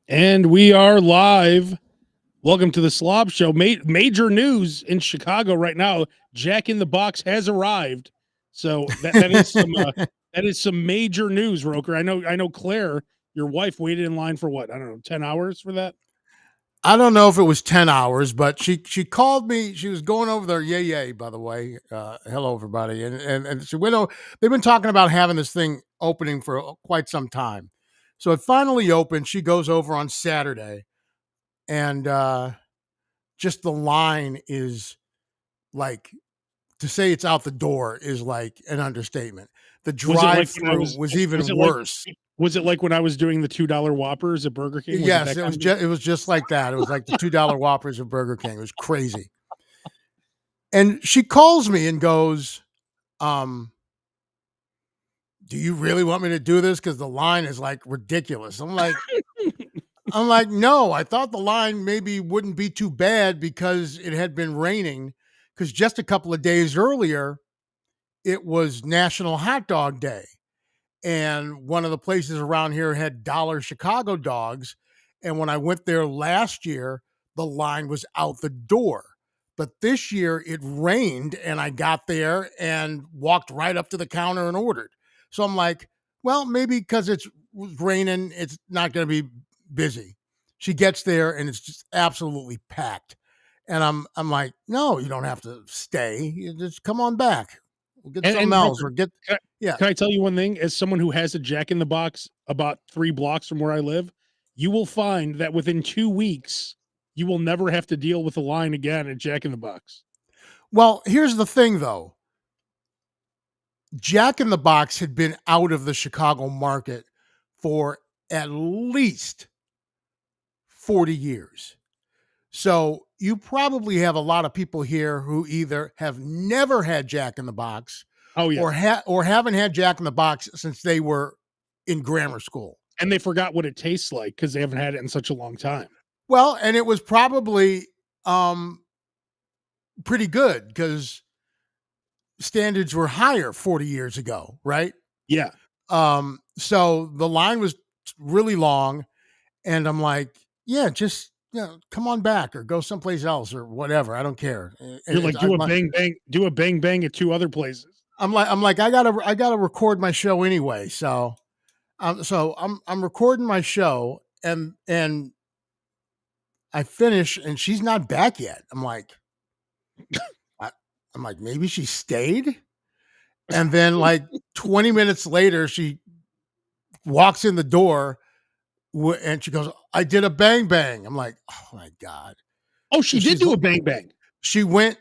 And we are live. Welcome to the Slob Show. Major news in Chicago right now. Jack in the Box has arrived. So that is some major news, Roker. I know Claire, your wife, waited in line for what? I don't know, 10 hours for that. I don't know if it was 10 hours, but she called me. She was going over there. Yay, by the way. Hello, everybody. And she went over. They've been talking about having this thing opening for quite some time. So it finally opened. She goes over on Saturday, and just the line is like, to say it's out the door is like an understatement. The Was it like drive when I through was was was even it like worse. was it like when I was doing the $2 Whoppers at Burger King? Was it Yes, that kind of it was just like that. It was like the $2 Whoppers of Burger King. It was crazy. And she calls me and goes, um, do you really want me to do this? Because the line is like ridiculous. I'm like, no, I thought the line maybe wouldn't be too bad because it had been raining. Because just a couple of days earlier, it was National Hot Dog Day. And one of the places around here had Dollar Chicago dogs. And when I went there last year, the line was out the door. But this year it rained and I got there and walked right up to the counter and ordered. So I'm like, well, maybe because it's raining, it's not going to be busy. She gets there and it's just absolutely packed. And I'm like, no, you don't have to stay. You just come on back. We'll get something and else Roker, or get, can yeah. can I tell you one thing? As someone who has a Jack in the Box about 3 blocks from where I live, you will find that within 2 weeks, you will never have to deal with a line again at Jack in the Box. Well, here's the thing though. Jack in the Box had been out of the Chicago market for at least 40 years. So you probably have a lot of people here who either have never had Jack in the Box Oh, yeah. or haven't had Jack in the Box since they were in grammar school. And they forgot what it tastes like because they haven't had it in such a long time. Well, and it was probably um, pretty good because standards were higher 40 years ago, right? Yeah. So the line was really long, and I'm like, yeah, just come on back or go someplace else or whatever. I don't care. You're like, do a bang bang at 2 other places. I'm like, I gotta record my show anyway. So I'm recording my show, and I finish, and she's not back yet. I, I'm like, maybe she stayed, and then like 20 minutes later, she walks in the door and she goes, I did a bang bang. I'm like, oh my God. Oh, So she did do a bang bang. she went,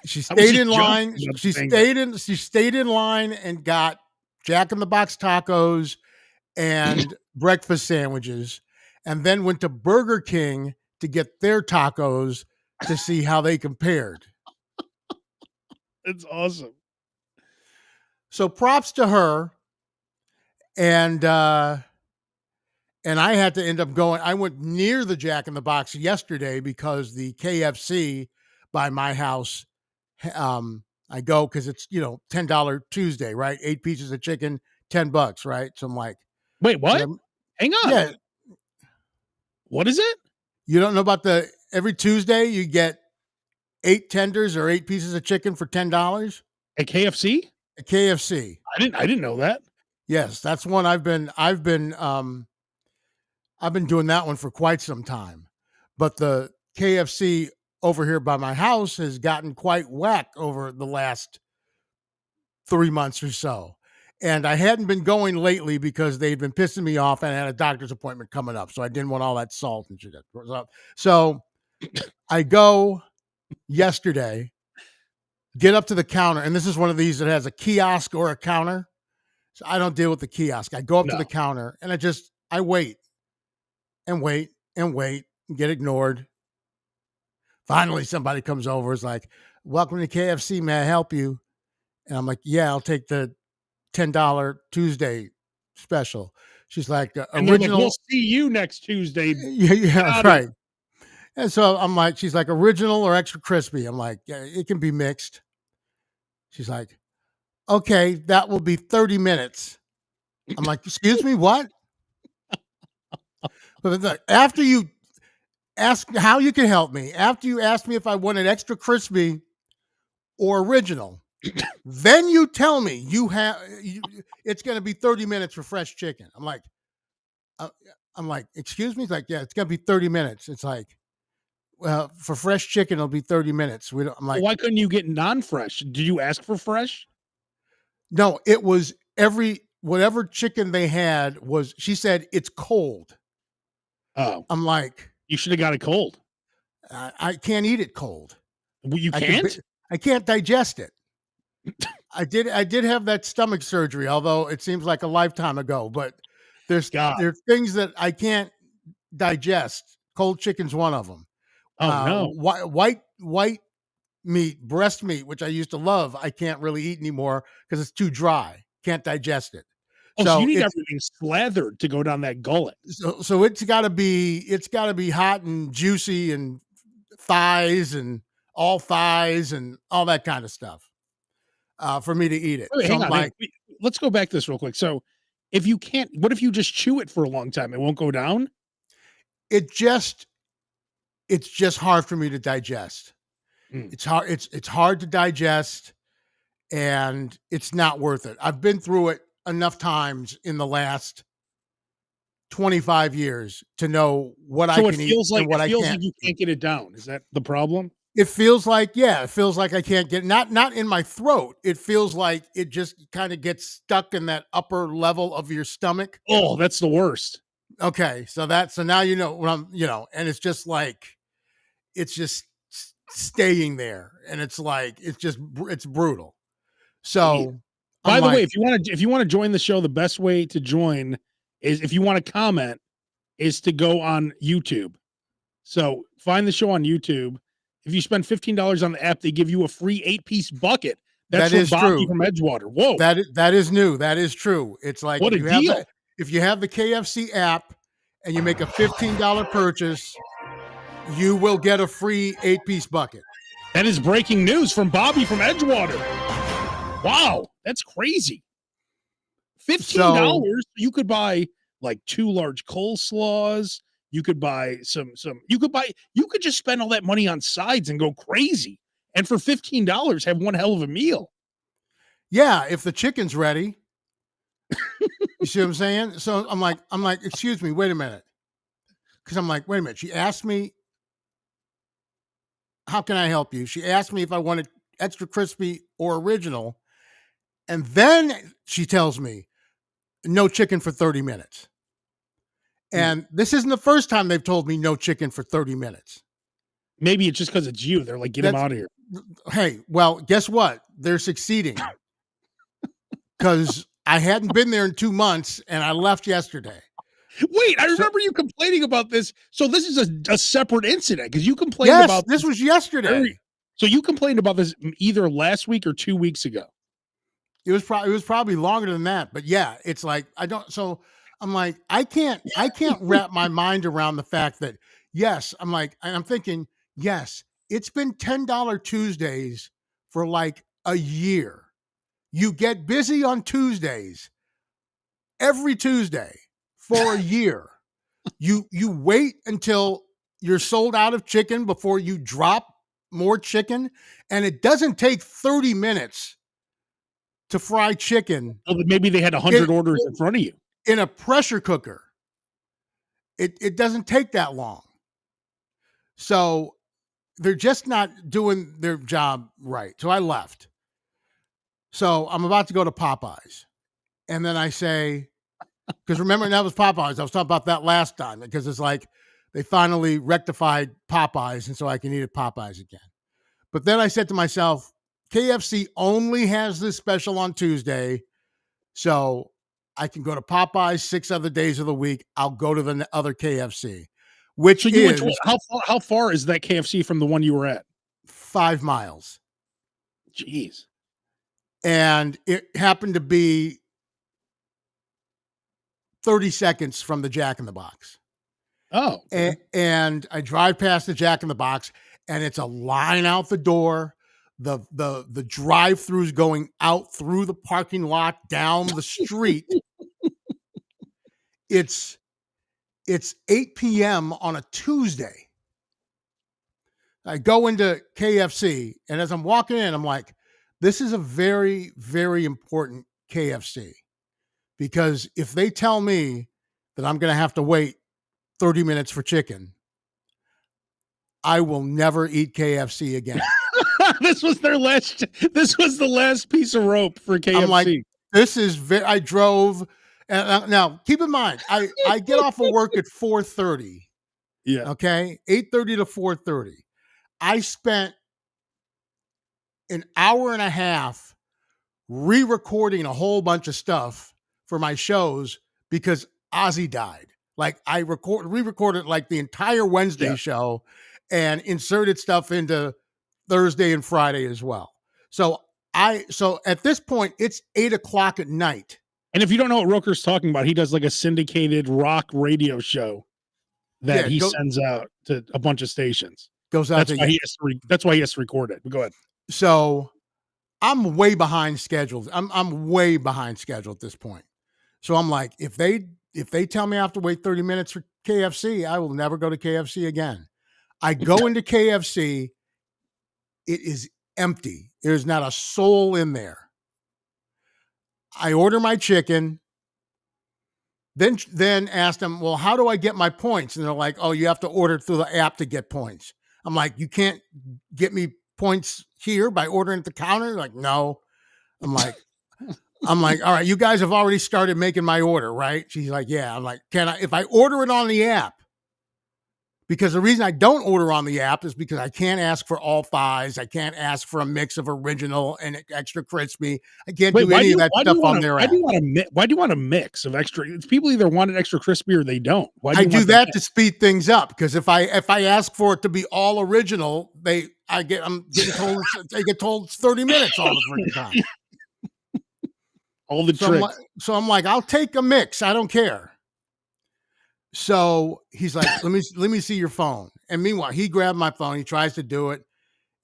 she I was stayed just in line. joking about the bang bang. She stayed in line and got Jack in the Box tacos and breakfast sandwiches, and then went to Burger King to get their tacos to see how they compared. It's awesome. So props to her. And I had to end up going. I went near the Jack in the Box yesterday because the KFC by my house. I go because it's $10 Tuesday, right? 8 pieces of chicken, $10, right? So I'm like, Wait, should what? I? Hang on. Yeah, What is it? you don't know about the every Tuesday you get 8 tenders or 8 pieces of chicken for $10 At KFC? at KFC. I didn't know that. Yes, that's one I've been doing that one for quite some time. But the KFC over here by my house has gotten quite whack over the last 3 months or so. And I hadn't been going lately because they'd been pissing me off and I had a doctor's appointment coming up. So I didn't want all that salt and shit. So I go yesterday, get up to the counter, and this is one of these that has a kiosk or a counter. So I don't deal with the kiosk. I go up to the No. counter and I wait and wait and wait and get ignored. Finally, somebody comes over, is like, welcome to KFC. May I help you? And I'm like, yeah, I'll take the $10 Tuesday special. She's like, And they're like, we'll original. see you next Tuesday. Yeah, right. And so I'm like, she's like, original or extra crispy? I'm like, yeah, it can be mixed. She's like, okay, that will be 30 minutes. I'm like, excuse me, what? After you ask how you can help me, after you ask me if I want an extra crispy or original, then you tell me it's going to be 30 minutes for fresh chicken. Uh, I'm like, excuse me? He's like, yeah, it's going to be 30 minutes. It's like, well, for fresh chicken, it'll be 30 minutes. I'm Well, like, why couldn't you get non-fresh? Did you ask for fresh? no, it was whatever chicken they had was, she said, it's cold. Oh, I'm like, you should have got it cold. I can't eat it cold. Well, you I can, can't? I can't digest it. I did have that stomach surgery, although it seems like a lifetime ago, but God. there's things that I can't digest. Cold chicken's one of them. Oh, no. White meat, breast meat, which I used to love, I can't really eat anymore because it's too dry. Can't digest it. Oh, so you So need everything slathered to go down that gullet. it's gotta be hot and juicy and thighs and all that kind of stuff for me to eat it. Wait, So hang I'm on. like, Let's go back to this real quick. So, if you can't, what if you just chew it for a long time? It won't go down? it just it's just hard for me to digest. Mm. It's hard to digest, and it's not worth it. I've been through it enough times in the last 25 years to know what I So can eat and what I can't you eat. can't get it down. Is that the problem? It feels like I can't get, not in my throat. It feels like it just kind of gets stuck in that upper level of your stomach. Oh, that's the worst. Okay, so now you know what and it's just like it's just staying there, and it's like it's brutal. Jeez. So I'm By the way, like, if you want to join the show, the best way to join is if you want to comment is to go on YouTube. So find the show on YouTube. If you spend $15 on the app, they give you a free 8-piece bucket. That's that from is Bobby true. from Edgewater. Whoa, That is new. That is true. It's like what a deal. if you have the KFC app and you make a $15 purchase, you will get a free 8-piece bucket. That is breaking news from Bobby from Edgewater. Wow, that's crazy. So $15, you could buy like 2 large coleslaws. You could buy you could just spend all that money on sides and go crazy. And for $15, have one hell of a meal. yeah, if the chicken's ready, you see what I'm saying? So I'm like, excuse me, wait a minute. Because I'm like, wait a minute. She asked me, how can I help you? She asked me if I wanted extra crispy or original. And then she tells me, no chicken for 30 minutes. Hmm. And this isn't the first time they've told me no chicken for 30 minutes. Maybe it's just because it's you. They're like, get him That's, out of here. hey, well, guess what? They're succeeding because I hadn't been there in 2 months and I left yesterday. Wait, I So, remember you complaining about this. So this is a separate incident because you complained yes, about this this was yesterday. so you complained about this either last week or 2 weeks ago. It was probably longer than that, but yeah, it's like I don't. So I'm like, I can't wrap my mind around the fact that yes, I'm like, and I'm thinking, yes, it's been $10 Tuesdays for like a year. You get busy on Tuesdays every Tuesday for a year. You wait until you're sold out of chicken before you drop more chicken, and it doesn't take 30 minutes to fry chicken Well, maybe they had in, 100 orders in front of you. in a pressure cooker. It doesn't take that long. So they're just not doing their job right. So I left. So I'm about to go to Popeyes. And then I say, because remember, that was Popeyes. I was talking about that last time because it's like they finally rectified Popeyes. And so I can eat at Popeyes again. But then I said to myself, KFC only has this special on Tuesday. So I can go to Popeyes 6 other days of the week. I'll go to the other KFC, which So you went to is how far is that KFC from the one you were at? 5 miles. Jeez. And it happened to be 30 seconds from the Jack in the Box. Oh, okay. And I drive past the Jack in the Box, and it's a line out the door. The drive-throughs going out through the parking lot down the street. It's It's 8 p.m. on a Tuesday. I go into KFC, and as I'm walking in, I'm like, this is a very, very important KFC, because if they tell me that I'm going to have to wait 30 minutes for chicken, I will never eat KFC again. This was their last. This was the last piece of rope for KFC. I'm like, this is very. I drove, and now keep in mind, I get off of work at 4:30. Yeah. Okay, 8:30 to 4:30. I spent an hour and a half re-recording a whole bunch of stuff for my shows because Ozzy died. Like I re-recorded like the entire Wednesday show and inserted stuff into Thursday and Friday as well. So at this point it's 8:00 at night. And if you don't know what Roker's talking about, he does like a syndicated rock radio show that he sends out to a bunch of stations. Goes out. That's why he has to record it. But go ahead. So I'm way behind schedule. I'm way behind schedule at this point. So I'm like, if they tell me I have to wait 30 minutes for KFC, I will never go to KFC again. I go into KFC, it is empty. There's not a soul in there. I order my chicken, then ask them, well, how do I get my points? And they're like, oh, you have to order through the app to get points. I'm like, you can't get me points here by ordering at the counter? They're like, no. I'm like, all right, you guys have already started making my order, right? She's like, yeah. I'm like, if I order it on the app, because the reason I don't order on the app is because I can't ask for all thighs. I can't ask for a mix of original and extra crispy. I can't do any of that stuff on their app. Why do you want a mix of extra? It's people either want it extra crispy or they don't. I do that to speed things up, because if I ask for it to be all original, I get told it's 30 minutes all the freaking time. All the tricks. So I'm like, I'll take a mix. I don't care. So he's like, let me see your phone. And meanwhile, he grabbed my phone. He tries to do it.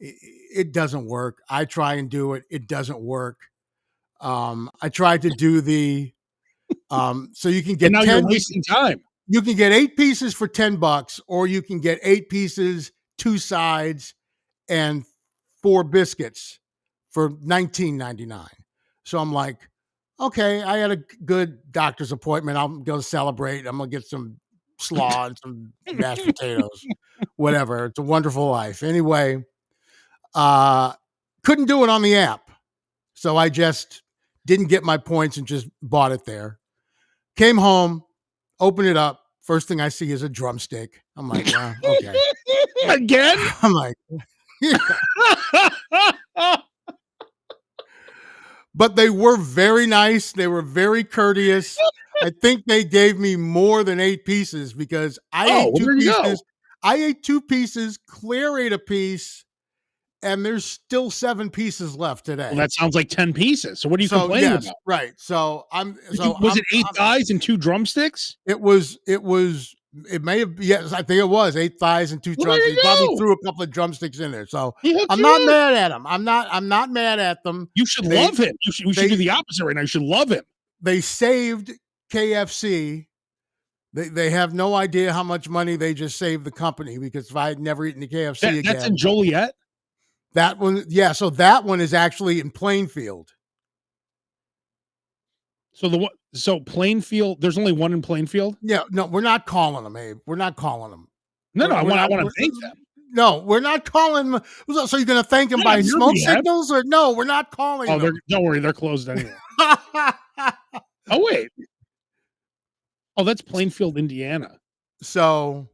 It doesn't work. I try and do it. It doesn't work. I tried to do the, so you can get, and now you're wasting time. You can get 8 pieces for $10, or you can get 8 pieces, 2 sides, and 4 biscuits for $19.99. So I'm like, okay, I had a good doctor's appointment. I'm going to celebrate. I'm going to get some slaw and some mashed potatoes, whatever. It's a wonderful life. Anyway, couldn't do it on the app. So I just didn't get my points and just bought it there. Came home, opened it up. First thing I see is a drumstick. I'm like, okay. Again? I'm like, yeah. But they were very nice. They were very courteous. I think they gave me more than 8 pieces, because I ate 2 pieces. I ate 2 pieces. Claire ate a piece, and there's still 7 pieces left today. Well, that sounds like 10 pieces. So what are you complaining about? Right. So was it 8 thighs and 2 drumsticks? It may have, yes, I think it was 8 thighs and 2 drumsticks. He probably threw a couple of drumsticks in there. So I'm not mad at him. I'm not mad at them. You should love him. We should do the opposite right now. You should love him. They saved KFC. They have no idea how much money they just saved the company, because if I had never eaten the KFC again. That's in Joliet? That one, yeah. So that one is actually in Plainfield. So Plainfield, there's only one in Plainfield? Yeah, no, we're not calling them, Abe. We're not calling them. No, I want to thank them. No, we're not calling them. So you're going to thank them by smoke signals? Or no, we're not calling them. Don't worry, they're closed anyway. Oh, wait. Oh, that's Plainfield, Indiana. So,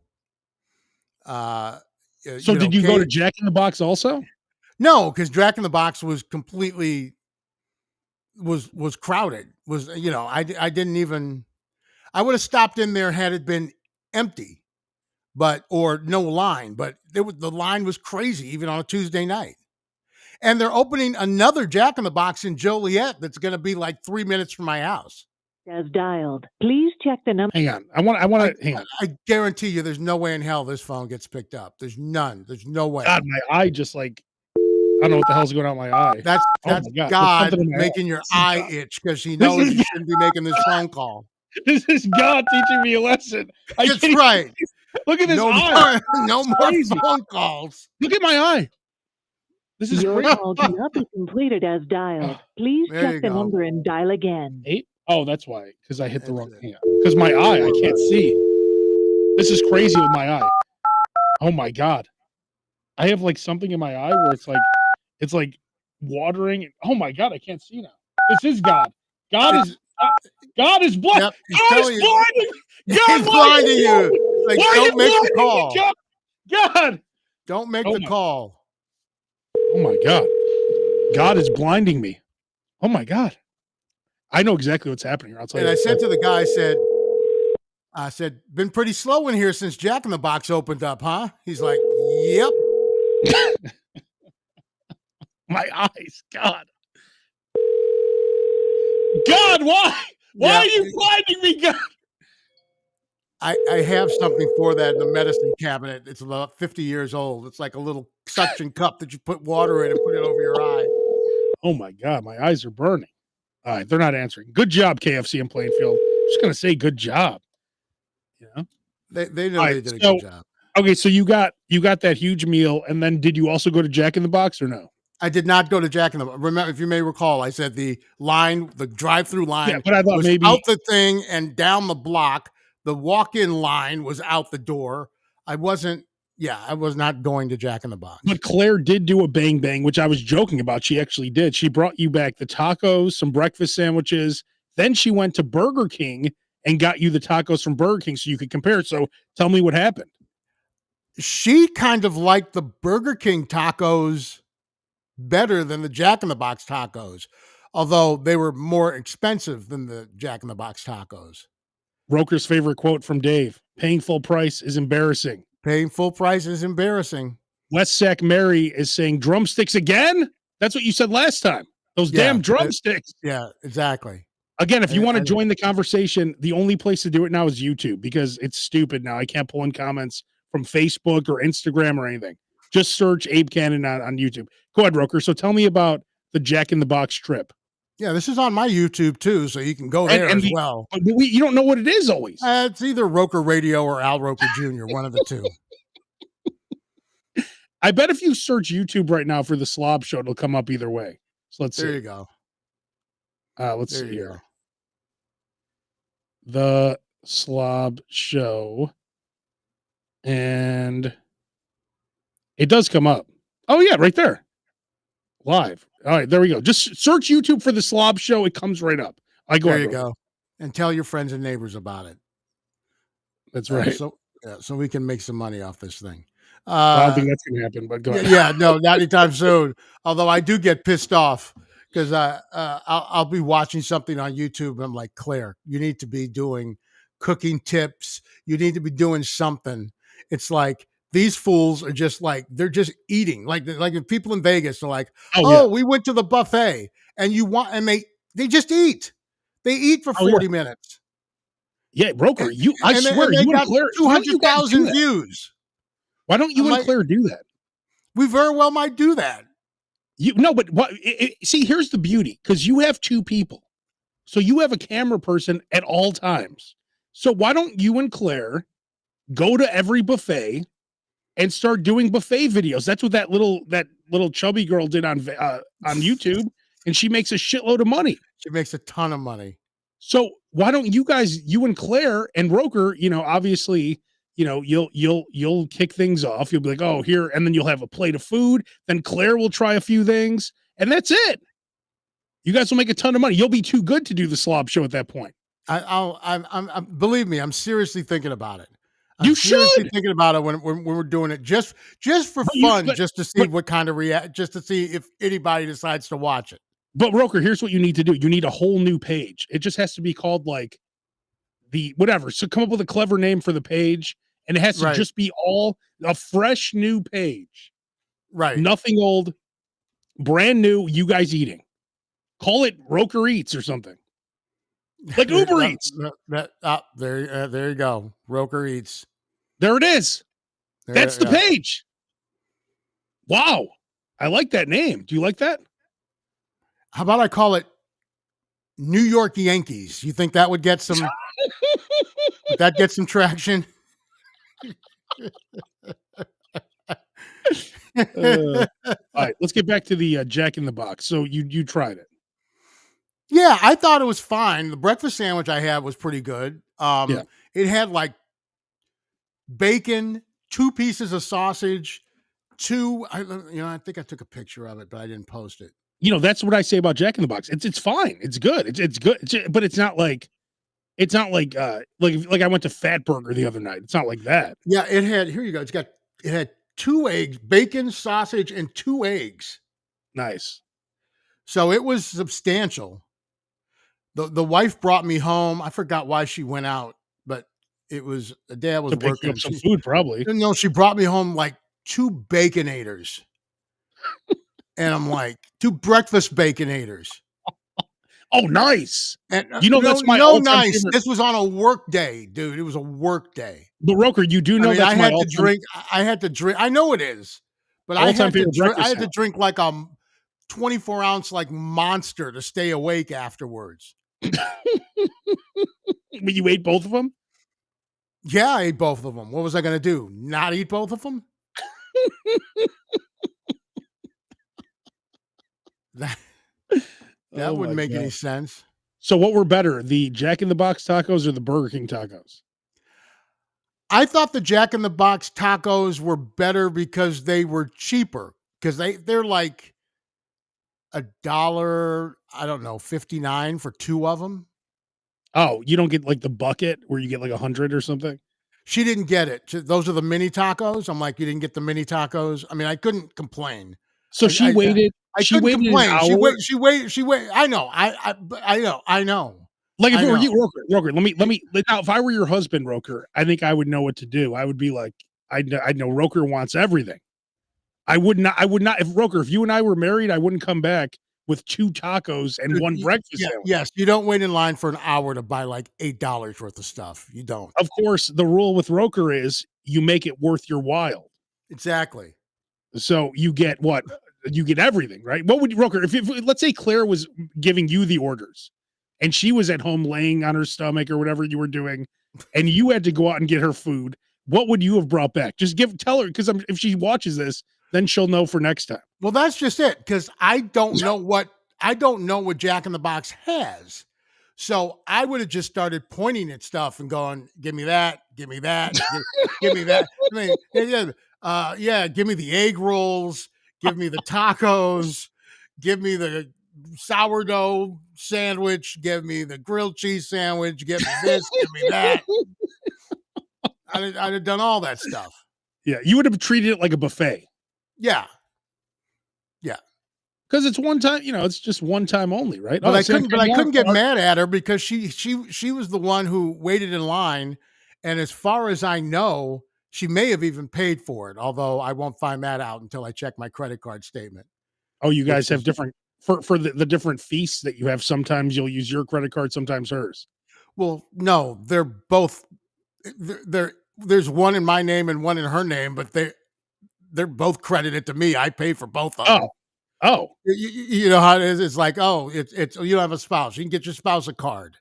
did you go to Jack in the Box also? No, because Jack in the Box was completely was crowded. I didn't even. I would have stopped in there had it been empty, or no line. But the line was crazy even on a Tuesday night. And they're opening another Jack in the Box in Joliet that's going to be like 3 minutes from my house. As dialed, please check the number. Hang on. I want to hang on. I guarantee you there's no way in hell this phone gets picked up. There's none. There's no way. God, my eye just like, I don't know what the hell's going on in my eye. That's God making your eye itch because he knows you shouldn't be making this phone call. This is God teaching me a lesson. That's right. Look at this No eye. more, no more Crazy. phone calls. Look at my eye. This is Your crazy. call cannot be completed as dialed. Please There you check the go. number and dial again. 8? Oh, that's why. Because I hit the That's wrong it. thing. Because my eye, I can't see. This is crazy with my eye. Oh my God. I have like something in my eye where it's like watering. Oh my God, I can't see now. This is God. God is blind. Yep, he's God is telling you. blinding. God, He's why are blinding you. Like, Why are you don't make the blinding me, call. God? God. Don't make Oh the my- call. Oh my God. God is blinding me. Oh my God. I know exactly what's happening here. I'll tell And you. I said to the guy, I said, been pretty slow in here since Jack in the Box opened up, huh? He's like, yep. My eyes. God. God, why? Why Yep. are you blinding me, God? I have something for that in the medicine cabinet. It's about 50 years old. It's like a little suction cup that you put water in and put it over your eye. Oh my God, my eyes are burning. All right, they're not answering. Good job, KFC in Plainfield. I'm just gonna say good job. You know? They know All they right, did a so good job. okay, so you got that huge meal, and then did you also go to Jack in the Box or no? I did not go to Jack in the Box. Remember, if you may recall, I said the drive-through Yeah, line but I thought was maybe. out the thing and down the block. The walk-in line was out the door. I was not going to Jack in the Box. But Claire did do a bang bang, which I was joking about. She actually did. She brought you back the tacos, some breakfast sandwiches. Then she went to Burger King and got you the tacos from Burger King so you could compare. So tell me what happened. She kind of liked the Burger King tacos better than the Jack in the Box tacos, although they were more expensive than the Jack in the Box tacos. Roker's favorite quote from Dave: "Paying full price is embarrassing." Paying full price is embarrassing. West Sac Mary is saying drumsticks again. That's what you said last time. Those damn drumsticks. Yeah, exactly. Again, if you want to I- join the conversation, the only place to do it now is YouTube because it's stupid now. I can't pull in comments from Facebook or Instagram or anything. Just search Abe Cannon on YouTube. Go ahead, Roker. So tell me about the Jack in the Box trip. Yeah, this is on my YouTube too, so you can go there as well. But you don't know what it is always. It's either Roker Radio or Al Roker Jr., one of the two. I bet if you search YouTube right now for the Slob Show, it'll come up either way. So let's see. There you go. Let's see here. The Slob Show. And it does come up. Oh, yeah, right there. Live. All right, there we go. Just search YouTube for the Slob Show. It comes right up. There you go. And tell your friends and neighbors about it. That's right. So we can make some money off this thing. I don't think that's going to happen, but go ahead. Yeah, no, not anytime soon. Although I do get pissed off because I'll be watching something on YouTube and I'm like, Claire, you need to be doing cooking tips. You need to be doing something. It's like these fools are just like they're just eating. Like if people in Vegas are like, we went to the buffet and they just eat. They eat for 40 minutes. Yeah, Roker, I swear, they you got and Claire 200,000 views. Why don't you and Claire do that? We very well might do that. But what? See, here's the beauty, because you have two people, so you have a camera person at all times. So why don't you and Claire go to every buffet and start doing buffet videos? That's what that little chubby girl did on YouTube, and she makes a shitload of money. She makes a ton of money. So why don't you and Claire and Roker, obviously, you'll kick things off. You'll be like, oh, here, and then you'll have a plate of food. Then Claire will try a few things, and that's it. You guys will make a ton of money. You'll be too good to do the Slob Show at that point. I'm believe me, I'm seriously thinking about it. You should thinking about it when we're doing it just for fun, just to see what kind of just to see if anybody decides to watch it. But Roker, here's what you need to do. You need a whole new page. It just has to be called like the whatever. So come up with a clever name for the page, and it has to just be all a fresh new page. Right. Nothing old, brand new, you guys eating. Call it Roker Eats or something. Like Uber Eats. There you go. Roker Eats. There it is. That's the page. Wow. I like that name. Do you like that? How about I call it New York Yankees? You think that would get some Would that get some traction? All right, let's get back to the Jack in the Box. So you tried it. Yeah, I thought it was fine. The breakfast sandwich I had was pretty good. Yeah. It had like bacon, 2 pieces of sausage, 2 I think I took a picture of it, but I didn't post it. That's what I say about Jack in the Box. It's fine. It's good. It's good. But it's not like I went to Fat Burger the other night. It's not like that. Yeah, it had here you go. It had 2 eggs, bacon, sausage, and 2 eggs. Nice. So it was substantial. The wife brought me home. I forgot why she went out, but the dad was To pick you working. up some food, probably. No, she brought me home like 2 baconators. And I'm like, 2 breakfast baconators. Oh, nice. And That's my no all-time nice. favorite. This was on a work day, dude. It was a work day. But Roker, you do know that's I my had to all-time drink. I had to drink. I know it is, but all-time favorite breakfast I had to sandwich. drink like a 24-ounce like monster to stay awake afterwards. But you ate both of them? Yeah, I ate both of them. What was I going to do? Not eat both of them? That Oh wouldn't my make any God. sense. So what were better, the Jack in the Box tacos or the Burger King tacos? I thought the Jack in the Box tacos were better because they were cheaper. Because they're like $1, I don't know, 59 for 2 of them. Oh, you don't get like the bucket where you get like 100 or something? She didn't get it. Those are the mini tacos. I'm like, you didn't get the mini tacos. I mean, I couldn't complain. So she waited. I She couldn't waited an complain. hour. She wait. I know. I know. Like if I it were know. you, Roker. Let me. Now, if I were your husband, Roker, I think I would know what to do. I would be like, I know Roker wants everything. I would not. If Roker, if you and I were married, I wouldn't come back with 2 tacos and 1 breakfast Yeah, sandwich. yes. You don't wait in line for an hour to buy like $8 worth of stuff. You don't. Of course, the rule with Roker is you make it worth your while. Exactly. So you get what? You get everything, right? What would Roker, if let's say Claire was giving you the orders and she was at home laying on her stomach or whatever you were doing, and you had to go out and get her food, what would you have brought back? Just tell her, because if she watches this, then she'll know for next time. Well, that's just it. Because I don't know what Jack in the Box has. So I would have just started pointing at stuff and going, "Give me that, give me that, give me that." I mean, give me the egg rolls, give me the tacos, give me the sourdough sandwich, give me the grilled cheese sandwich, give me this, give me that. I'd have done all that stuff. Yeah, you would have treated it like a buffet. Yeah. Because it's one time, it's just one time only, right? But I couldn't get mad at her because she was the one who waited in line, and as far as I know, she may have even paid for it. Although I won't find that out until I check my credit card statement. Oh, you guys have different for the different feasts that you have. Sometimes you'll use your credit card, sometimes hers. Well, no, they're both. There's one in my name and one in her name, but they're both credited to me. I pay for both of them. Oh, you know how it is. It's like, it's you have a spouse. You can get your spouse a card,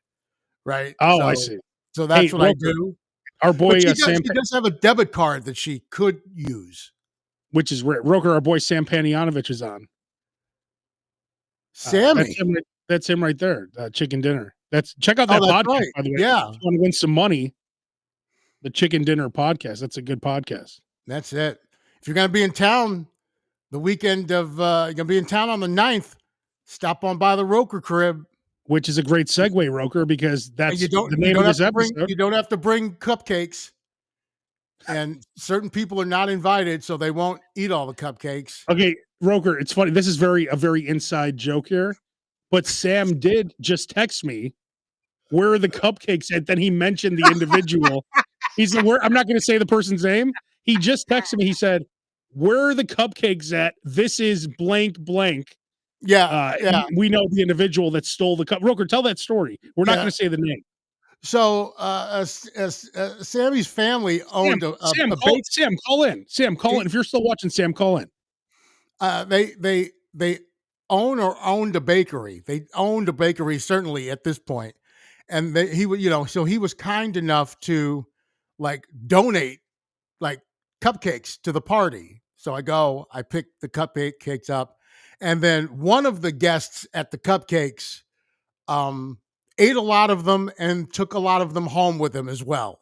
right? Oh, so, I see. So that's Hey, what I Roker, do. Our boy She Sam, does have a debit card that she could use. which is where Roker, our boy Sam Panianovich is on. Sammy, that's him right there. Chicken dinner. Check out that podcast, right. by the way. Yeah, if you want to win some money. The Chicken Dinner podcast. That's a good podcast. That's it. If you're going to be in town the weekend of, you're going to be in town on the 9th, stop on by the Roker crib. Which is a great segue, Roker, because that's the name of this episode. You don't have to bring cupcakes. And certain people are not invited, so they won't eat all the cupcakes. Okay, Roker, it's funny. This is a very inside joke here. But Sam did just text me, where are the cupcakes at? Then he mentioned the individual. He said, I'm not going to say the person's name. He just texted me. He said, where are the cupcakes at? This is blank blank. Yeah. We know the individual that stole the cup. Roker, tell that story. We're not going to say the name. So Sammy's family owned Sam, call in. Sam, call in. If you're still watching, Sam, call in. They owned a bakery. They owned a bakery, certainly at this point. and he would, so he was kind enough to like donate like cupcakes to the party. So I pick the cupcakes up, and then one of the guests at the cupcakes ate a lot of them and took a lot of them home with him as well.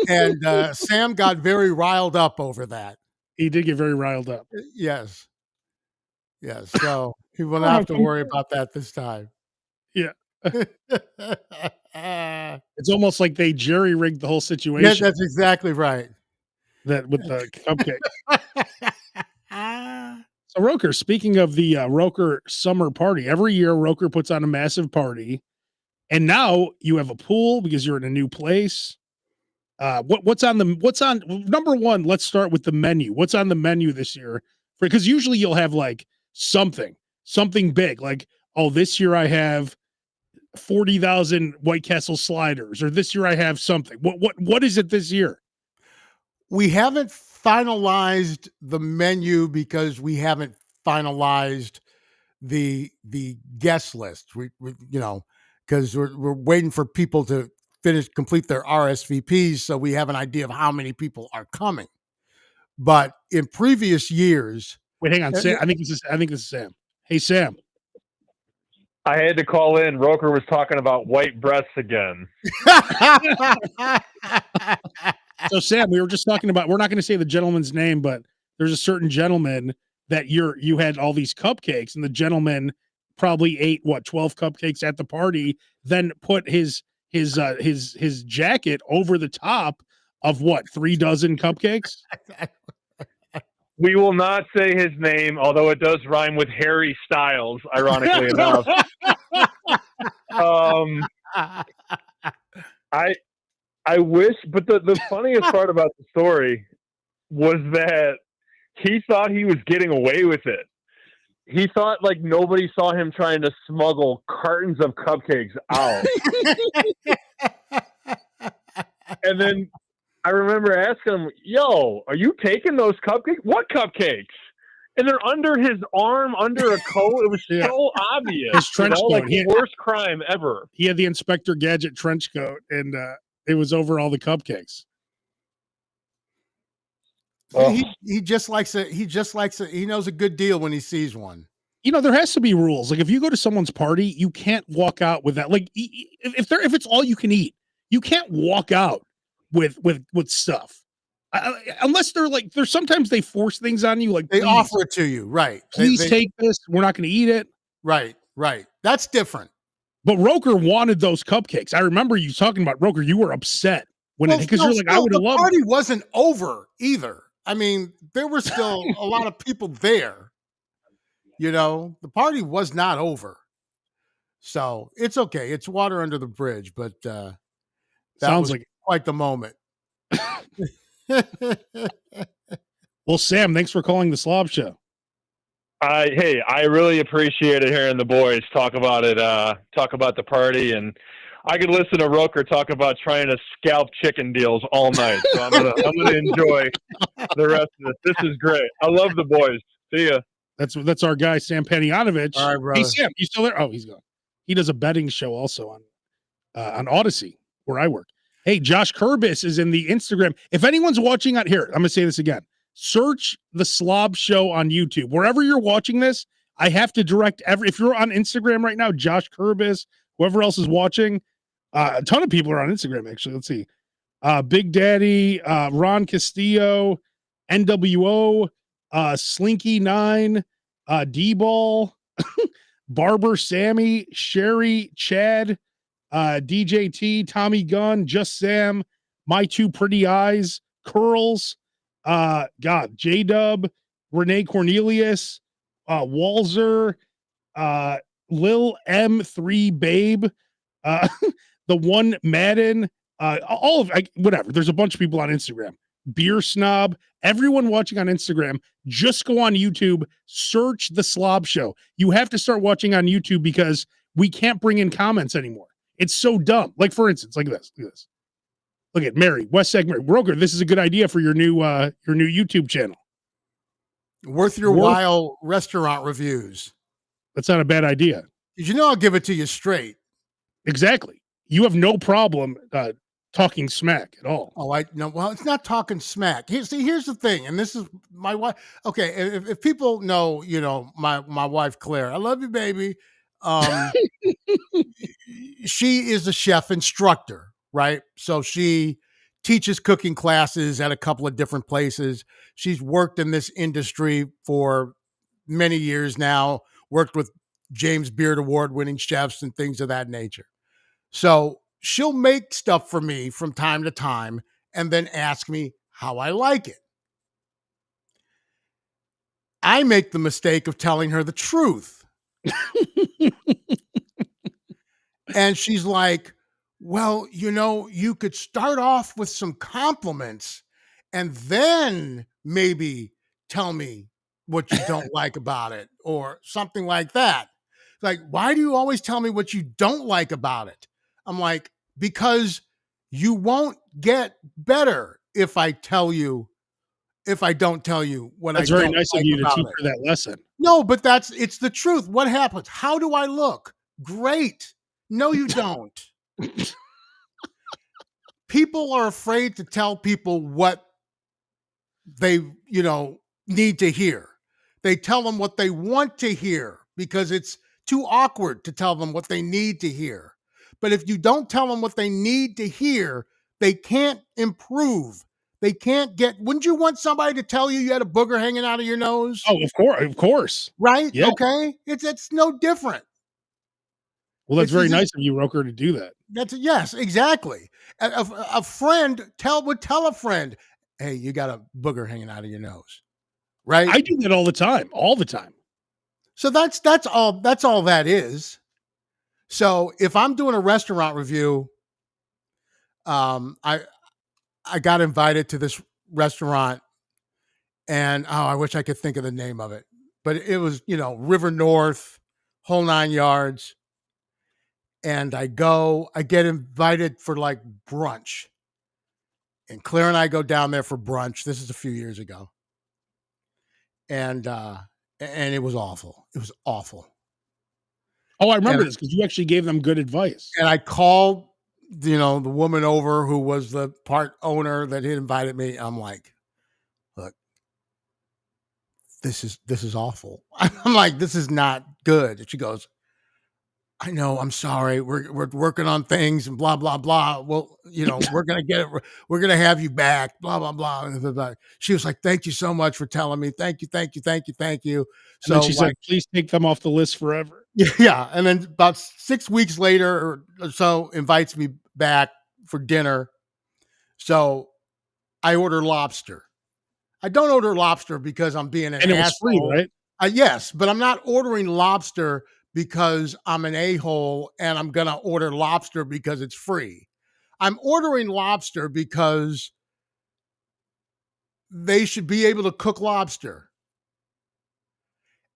And Sam got very riled up over that. He did get very riled up. Yes. Yes. So he will Go not have ahead, to continue. worry about that this time. Yeah. Yeah, It's almost like they jerry-rigged the whole situation that's exactly right. that with the cupcake. So Roker, speaking of the Roker summer party, every year Roker puts on a massive party, and now you have a pool because you're in a new place. What's on number one? Let's start with the menu. What's on the menu this year? Because usually you'll have like something big, like, oh, this year I have 40,000 White Castle sliders, or this year I have something. What is it this year? We haven't finalized the menu because we haven't finalized the guest list. We because we're waiting for people to complete their RSVPs, so we have an idea of how many people are coming. But in previous years, Wait, hang on, Sam. I think this is Sam. Hey, Sam. I had to call in. Roker was talking about white breasts again. So Sam, we were just talking about, we're not going to say the gentleman's name, but there's a certain gentleman that you had all these cupcakes, and the gentleman probably ate 12 cupcakes at the party, then put his jacket over the top of 3 dozen cupcakes. We will not say his name, although it does rhyme with Harry Styles, ironically enough. I wish, but the funniest part about the story was that he thought he was getting away with it. He thought like nobody saw him trying to smuggle cartons of cupcakes out. And then I remember asking him, "Yo, are you taking those cupcakes? What cupcakes?" And they're under his arm, under a coat. It was so obvious. His trench coat. Like the worst crime ever. He had the Inspector Gadget trench coat, and it was over all the cupcakes. He just likes it. He knows a good deal when he sees one. There has to be rules. Like if you go to someone's party, you can't walk out with that. Like if it's all you can eat, you can't walk out with stuff. Unless there's sometimes they force things on you, like they offer it to you, right? Please take this. We're not going to eat it. Right. That's different. But Roker wanted those cupcakes. I remember you talking about Roker. You were upset because you're like, I would have loved. The party wasn't over either. I mean, there were still a lot of people there. The party was not over. So it's okay. It's water under the bridge, but that sounds was like quite the moment. Well, Sam, thanks for calling the Slob Show. Hey, I really appreciated hearing the boys talk about it, talk about the party, and I could listen to Roker talk about trying to scalp chicken deals all night. So I'm gonna enjoy the rest of this. This is great. I love the boys. See ya. That's our guy, Sam Panianovich. All right, brother. Hey, Sam, you still there? Oh, he's gone. He does a betting show also on Odyssey, where I work. Hey, Josh Kurbis is in the Instagram. If anyone's watching out here, I'm going to say this again. Search the Slob Show on YouTube. Wherever you're watching this, I have to direct if you're on Instagram right now, Josh Kurbis, whoever else is watching, a ton of people are on Instagram, actually. Let's see. Big Daddy, Ron Castillo, NWO, Slinky9, D-Ball, Barber Sammy, Sherry, Chad, DJT, Tommy Gunn, Just Sam, My Two Pretty Eyes, Curls, J-Dub, Renee Cornelius, Walzer, Lil M3 Babe, the one Madden, all of whatever. There's a bunch of people on Instagram. Beer Snob, everyone watching on Instagram, just go on YouTube, search the Slob Show. You have to start watching on YouTube because we can't bring in comments anymore. It's so dumb. Like, for instance, like this. Look at Mary, West Segment. Roker, this is a good idea for your new YouTube channel. Worth your while restaurant reviews. That's not a bad idea. Did you know I'll give it to you straight? Exactly. you have no problem talking smack at all. Oh, I no. Well, it's not talking smack. Here's the thing, and this is my wife. Okay, if people know, my wife Claire, I love you, baby. Um, she is a chef instructor, right? So she teaches cooking classes at a couple of different places. She's worked in this industry for many years now. Worked with James Beard Award winning chefs and things of that nature. So she'll make stuff for me from time to time and then ask me how I like it. I make the mistake of telling her the truth. And she's like, well, you could start off with some compliments and then maybe tell me what you don't like about it or something like that. Like, why do you always tell me what you don't like about it? I'm like, because you won't get better if I don't tell you what I That's very don't nice of like you to about teach it. her that lesson. No, but it's the truth. What happens? How do I look? Great. No, you don't. People are afraid to tell people what they, need to hear. They tell them what they want to hear because it's too awkward to tell them what they need to hear. But if you don't tell them what they need to hear, they can't improve. They can't wouldn't you want somebody to tell you had a booger hanging out of your nose? Oh, of course. Right? Yeah. Okay. It's no different. Well, that's It's very as if nice of you, Roker, to do that. yes, exactly. A friend would tell a friend, "Hey, you got a booger hanging out of your nose," right? I do that all the time. So that's all that is. So if I'm doing a restaurant review, I got invited to this restaurant, and I wish I could think of the name of it, but it was River North, whole 9 yards. And I get invited for like brunch. And Claire and I go down there for brunch. This is a few years ago. And it was awful. It was awful. Oh, I remember And, this because you actually gave them good advice. and I called, the woman over who was the part owner that had invited me. I'm like, look, this is awful. I'm like, this is not good. And she goes, I know, I'm sorry. We're working on things and blah, blah, blah. Well, we're going to get it. We're going to have you back, blah, blah, blah, and blah, blah. She was like, thank you so much for telling me. Thank you, thank you, thank you, thank you. And then So she said, please take them off the list forever. yeah. And then about 6 weeks later or so invites me back for dinner. So I order lobster. I don't order lobster because I'm being an And it was free, asshole. right? Yes, but I'm not ordering lobster because I'm an a-hole and I'm going to order lobster because it's free. I'm ordering lobster because they should be able to cook lobster.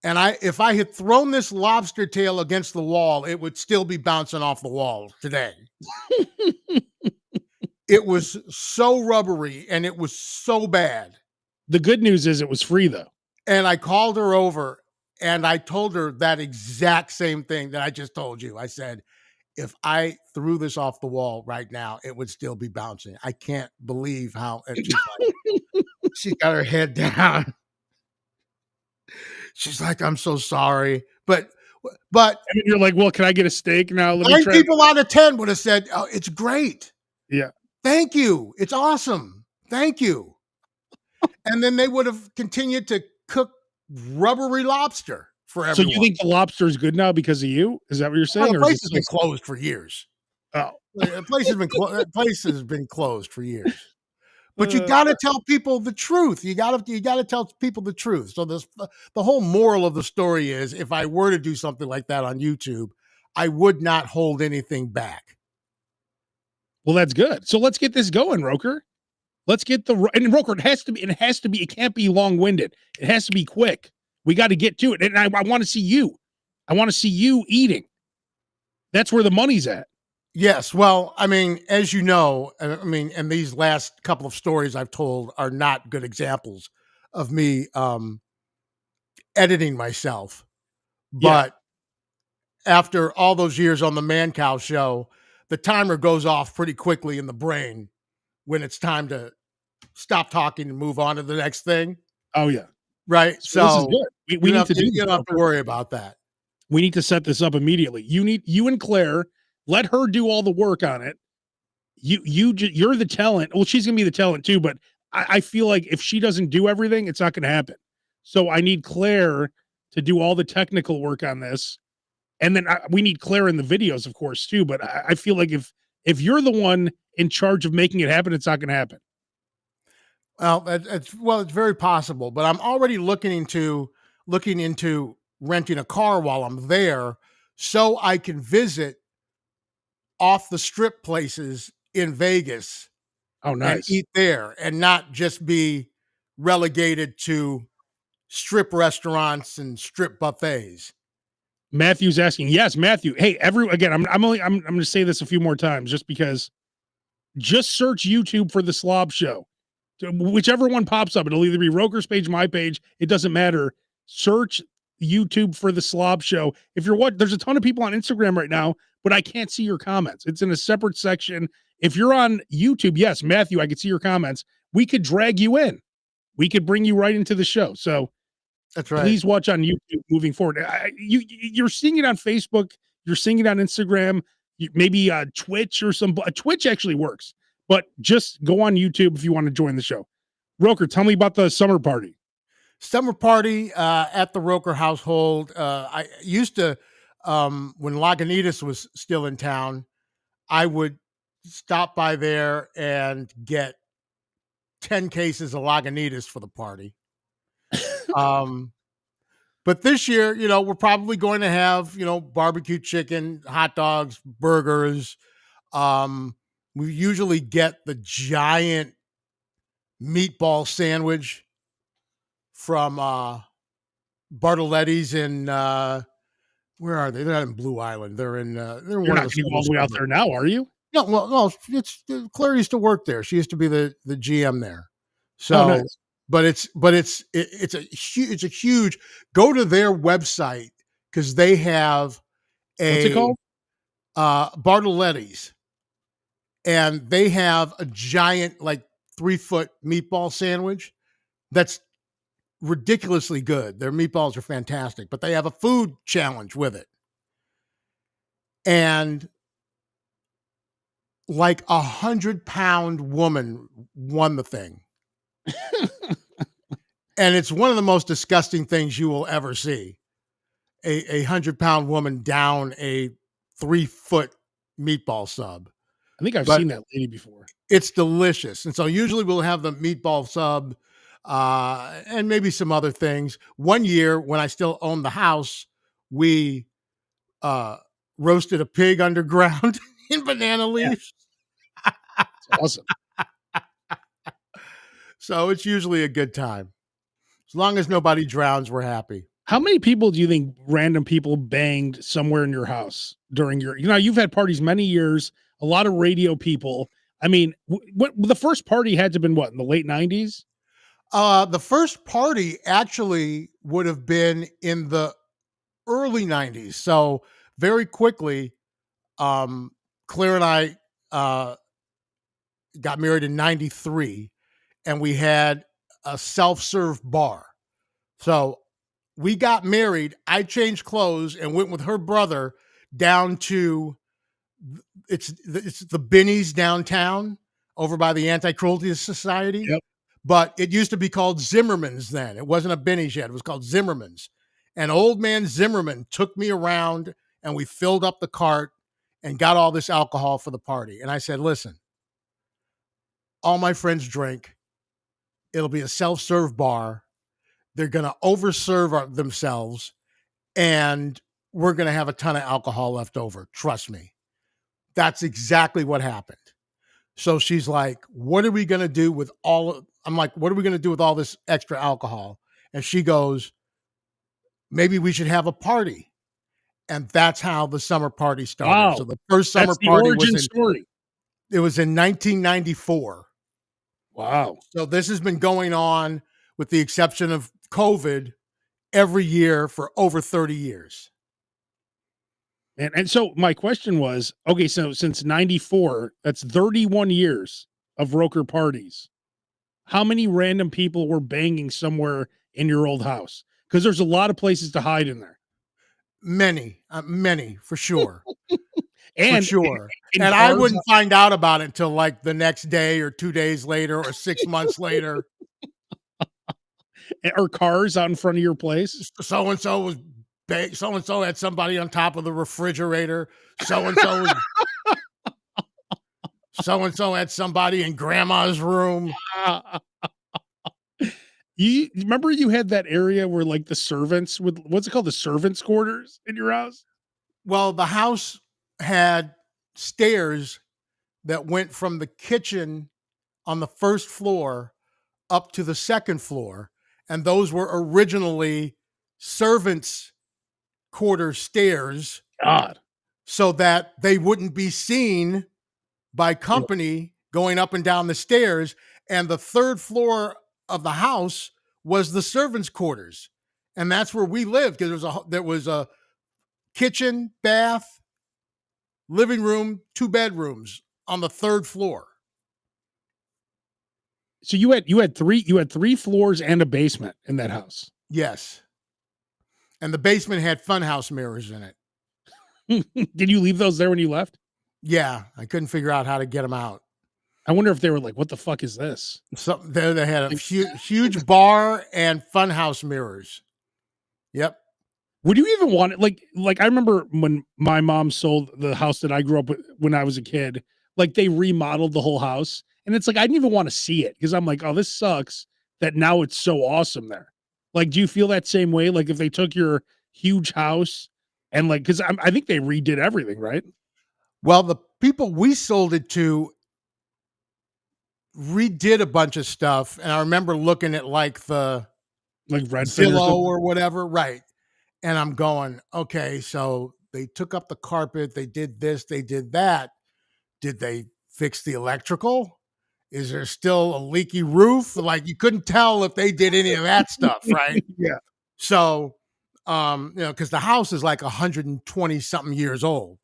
And if I had thrown this lobster tail against the wall, it would still be bouncing off the wall today. It was so rubbery and it was so bad. The good news is it was free, though. And I called her over and I told her that exact same thing that I just told you. I said, if I threw this off the wall right now, it would still be bouncing. I can't believe how. And she's like, she got her head down. She's like, I'm so sorry. But And you're like, well, can I get a steak now? Let me 9 try. people out of 10 would have said, oh, it's great. Yeah. Thank you. It's awesome. Thank you. And then they would have continued to cook rubbery lobster for everyone. So you think the lobster is good now because of you? Is that what you're saying? The Or place is has it been still- closed for years. Oh, The place has been closed for years. But you got to tell people the truth. You got to tell people the truth. So the whole moral of the story is, if I were to do something like that on YouTube, I would not hold anything back. well, that's good. So let's get this going, Roker. Let's get and Roker. It has to be. It can't be long winded. It has to be quick. We got to get to it. And I want to see you. I want to see you eating. That's where the money's at. Yes. Well, I mean, as you know, and these last couple of stories I've told are not good examples of me editing myself. But after all those years on the Man Cow show, the timer goes off pretty quickly in the brain when it's time to stop talking and move on to the next thing. Oh yeah. Right. So this is So good. We need to do you this. don't have to worry about that. We need to set this up immediately. You and Claire, let her do all the work on it. You're the talent. Well, she's gonna be the talent too, but I feel like if she doesn't do everything, it's not gonna happen. So I need Claire to do all the technical work on this, and then we need Claire in the videos, of course, too. But I feel like if you're the one in charge of making it happen, it's not gonna happen. Well, it's very possible, but I'm already looking into renting a car while I'm there, so I can visit off the strip places in Vegas Oh, and nice. eat there, and not just be relegated to strip restaurants and strip buffets. Matthew's asking, yes, Matthew. Hey, I'm going to say this a few more times just because. Just search YouTube for the Slob Show. Whichever one pops up, it'll either be Roker's page, my page. It doesn't matter. Search YouTube for the Slob Show. If you're there's a ton of people on Instagram right now, but I can't see your comments. It's in a separate section. If you're on YouTube, yes, Matthew, I could see your comments. We could drag you in. We could bring you right into the show. So That's right. please watch on YouTube moving forward. You're seeing it on Facebook. You're seeing it on Instagram. Maybe Twitch or Twitch actually works, but just go on YouTube if you want to join the show. Roker, tell me about the summer party. Summer party at the Roker household. I used to, when Lagunitas was still in town, I would stop by there and get 10 cases of Lagunitas for the party. But this year, we're probably going to have, barbecue chicken, hot dogs, burgers. We usually get the giant meatball sandwich from Bartoletti's in where are they? They're not in Blue Island. They're in You're one not of the getting all the way out there now, are you? No, well, no, it's Claire used to work there. She used to be the GM there. So, Oh, nice. but it's a huge. Go to their website because they have What's it called? Bartoletti's, and they have a giant 3-foot meatball sandwich that's ridiculously good. Their meatballs are fantastic, but they have a food challenge with it. And 100-pound woman won the thing. And it's one of the most disgusting things you will ever see. A 100-pound woman down a 3-foot meatball sub. I think I've But seen that lady before. it's delicious. And so usually we'll have the meatball sub and maybe some other things. One year when I still owned the house, we roasted a pig underground in banana leaves. It's awesome. So it's usually a good time. As long as nobody drowns, we're happy. How many people do you think random people banged somewhere in your house during you've had parties many years, a lot of radio people. I mean, what the first party had to have been what, in the late 90s? The first party actually would have been in the early 90s. So very quickly, Claire and I got married in 93, and we had a self-serve bar. So we got married. I changed clothes and went with her brother down to it's the Binny's downtown over by the Anti-Cruelty Society. Yep. But it used to be called Zimmerman's then. It wasn't a Binny's yet. It was called Zimmerman's. And old man Zimmerman took me around, and we filled up the cart and got all this alcohol for the party. And I said, listen, all my friends drink. It'll be a self-serve bar. They're going to overserve themselves, and we're going to have a ton of alcohol left over. Trust me. That's exactly what happened. So she's like, what are we going to do with I'm like, what are we going to do with all this extra alcohol? And she goes, maybe we should have a party. And that's how the summer party started. Wow. So the first summer That's the party origin story. It was in 1994. Wow. So this has been going on, with the exception of COVID, every year for over 30 years. And so my question was, okay, so since 94, that's 31 years of Roker parties. How many random people were banging somewhere in your old house? Because there's a lot of places to hide in there. Many for sure. For And sure. in And I cars, wouldn't find out about it until like the next day or 2 days later or 6 months later. or cars out in front of your place. So and so was so and so had somebody on top of the refrigerator. So and so had somebody in grandma's room. You remember you had that area where like the servants would, what's it called? The servants' quarters in your house? Well, the house had stairs that went from the kitchen on the first floor up to the second floor, and those were originally servants' quarter stairs God. so that they wouldn't be seen by company going up and down the stairs. And the third floor of the house was the servants' quarters, and that's where we lived because there was a kitchen, bath, living room, 2 bedrooms on the third floor. So you had three floors and a basement in that house. Yes. And the basement had funhouse mirrors in it. Did you leave those there when you left? Yeah, I couldn't figure out how to get them out. I wonder if they were like, what the fuck is this? So they had a huge bar and funhouse mirrors. Yep. Would you even want it? Like I remember when my mom sold the house that I grew up with when I was a kid, like they remodeled the whole house. And it's like, I didn't even want to see it because I'm like, oh, this sucks that now it's so awesome there. Like, do you feel that same way? Like if they took your huge house and like, because I think they redid everything, right? Well, the people we sold it to redid a bunch of stuff. And I remember looking at like the Like Zillow or whatever. Right. And I'm going, okay, so they took up the carpet. They did this. They did that. Did they fix the electrical? Is there still a leaky roof? Like you couldn't tell if they did any of that stuff, right? Yeah. So, because the house is like 120 something years old.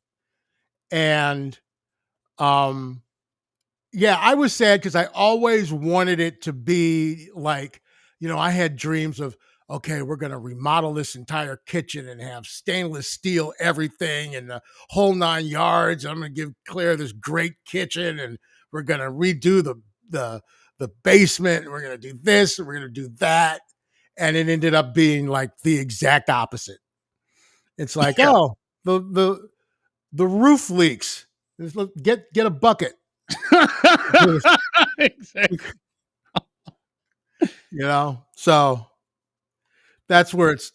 And yeah, I was sad because I always wanted it to be like, I had dreams of, okay, we're going to remodel this entire kitchen and have stainless steel everything and the whole 9 yards. I'm going to give Claire this great kitchen and we're going to redo the basement. And we're going to do this and we're going to do that. And it ended up being like the exact opposite. It's like, oh, the roof leaks. Get a bucket. Exactly. So that's where it's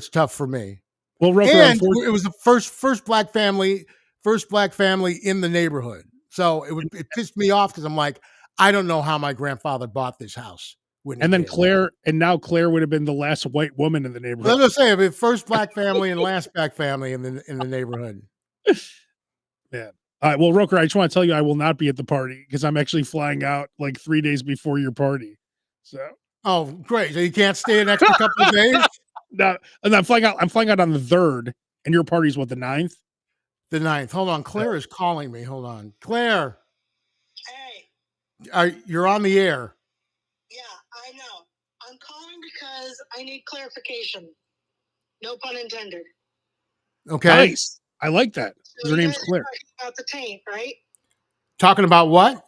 tough for me. Well, Roker, and it was the first black family in the neighborhood. So it pissed me off because I'm like, I don't know how my grandfather bought this house. And then Claire would have been the last white woman in the neighborhood. Let's say the first black family and last black family in the neighborhood. Yeah. All right. Well, Roker, I just want to tell you, I will not be at the party because I'm actually flying out like 3 days before your party. So. Oh, great! So you can't stay an extra couple of days? No, and I'm flying out on the 3rd, and your party's what, the 9th? The 9th. Hold on, Claire is calling me. Hold on, Claire. Hey. You're on the air. Yeah, I know. I'm calling because I need clarification. No pun intended. Okay. Nice. I like that. So her name's Claire. About the taint, right? Talking about what?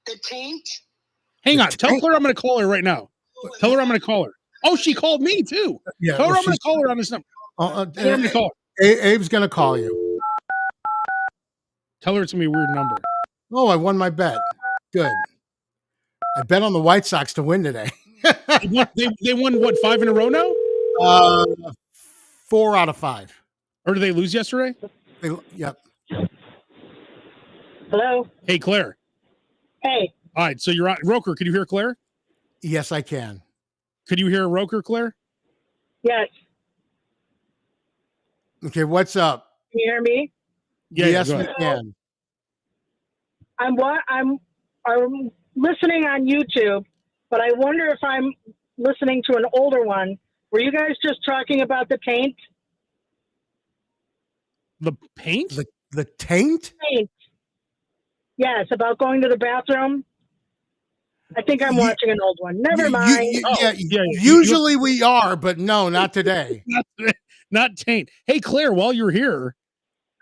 The taint. Hang on. Tell Claire I'm going to call her right now. Tell her I'm going to call her. Oh, she called me too. Yeah, Tell her I'm going to call her on this number. Tell her I'm going to call her. Abe's going to call you. Tell her it's going to be a weird number. Oh, I won my bet. Good. I bet on the White Sox to win today. they won what, 5 in a row now? 4 out of 5. Or did they lose yesterday? Yep. Hello. Hey, Claire. Hey. All right, so you're on. Roker, could you hear Claire? Yes, I can. Could you hear Roker, Claire? Yes. Okay, what's up? Can you hear me? Yeah, yes, we can. I'm listening on YouTube, but I wonder if I'm listening to an older one. Were you guys just talking about the taint? The paint? The taint? Yes, about going to the bathroom. I think I'm watching an old one. Never mind. Usually we are, but no, not today. Not taint. Hey, Claire, while you're here,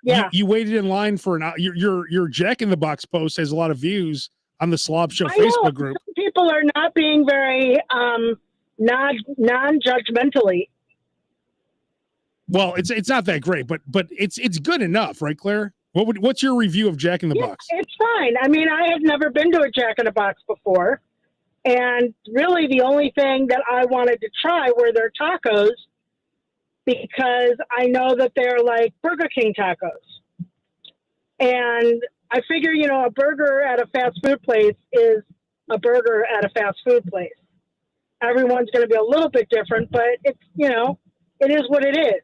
Yeah. you waited in line for an hour. Your Jack in the Box post has a lot of views on the Slob Show Facebook group. Some people are not being very non-judgmentally. Well, it's not that great, but it's good enough, right, Claire? What's your review of Jack in the Box? It's fine. I mean, I had never been to a Jack in the Box before, and really the only thing that I wanted to try were their tacos, because I know that they're like Burger King tacos, and I figure, a burger at a fast food place is a burger at a fast food place. Everyone's going to be a little bit different, but it's, it is what it is.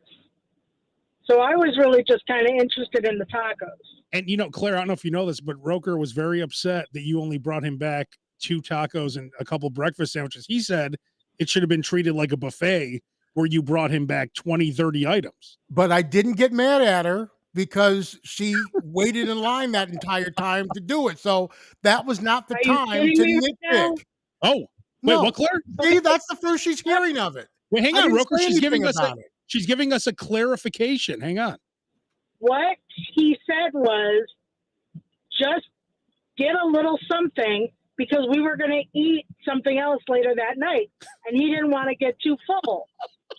So I was really just kind of interested in the tacos. And, Claire, I don't know if you know this, but Roker was very upset that you only brought him back 2 tacos and a couple breakfast sandwiches. He said it should have been treated like a buffet where you brought him back 20, 30 items. But I didn't get mad at her because she waited in line that entire time to do it. So that was not the time to nitpick. Oh, wait, what, Claire? See, that's the first she's hearing of it. Wait, hang on, Roker. She's giving us a clarification. Hang on. What he said was just get a little something, because we were going to eat something else later that night, and he didn't want to get too full.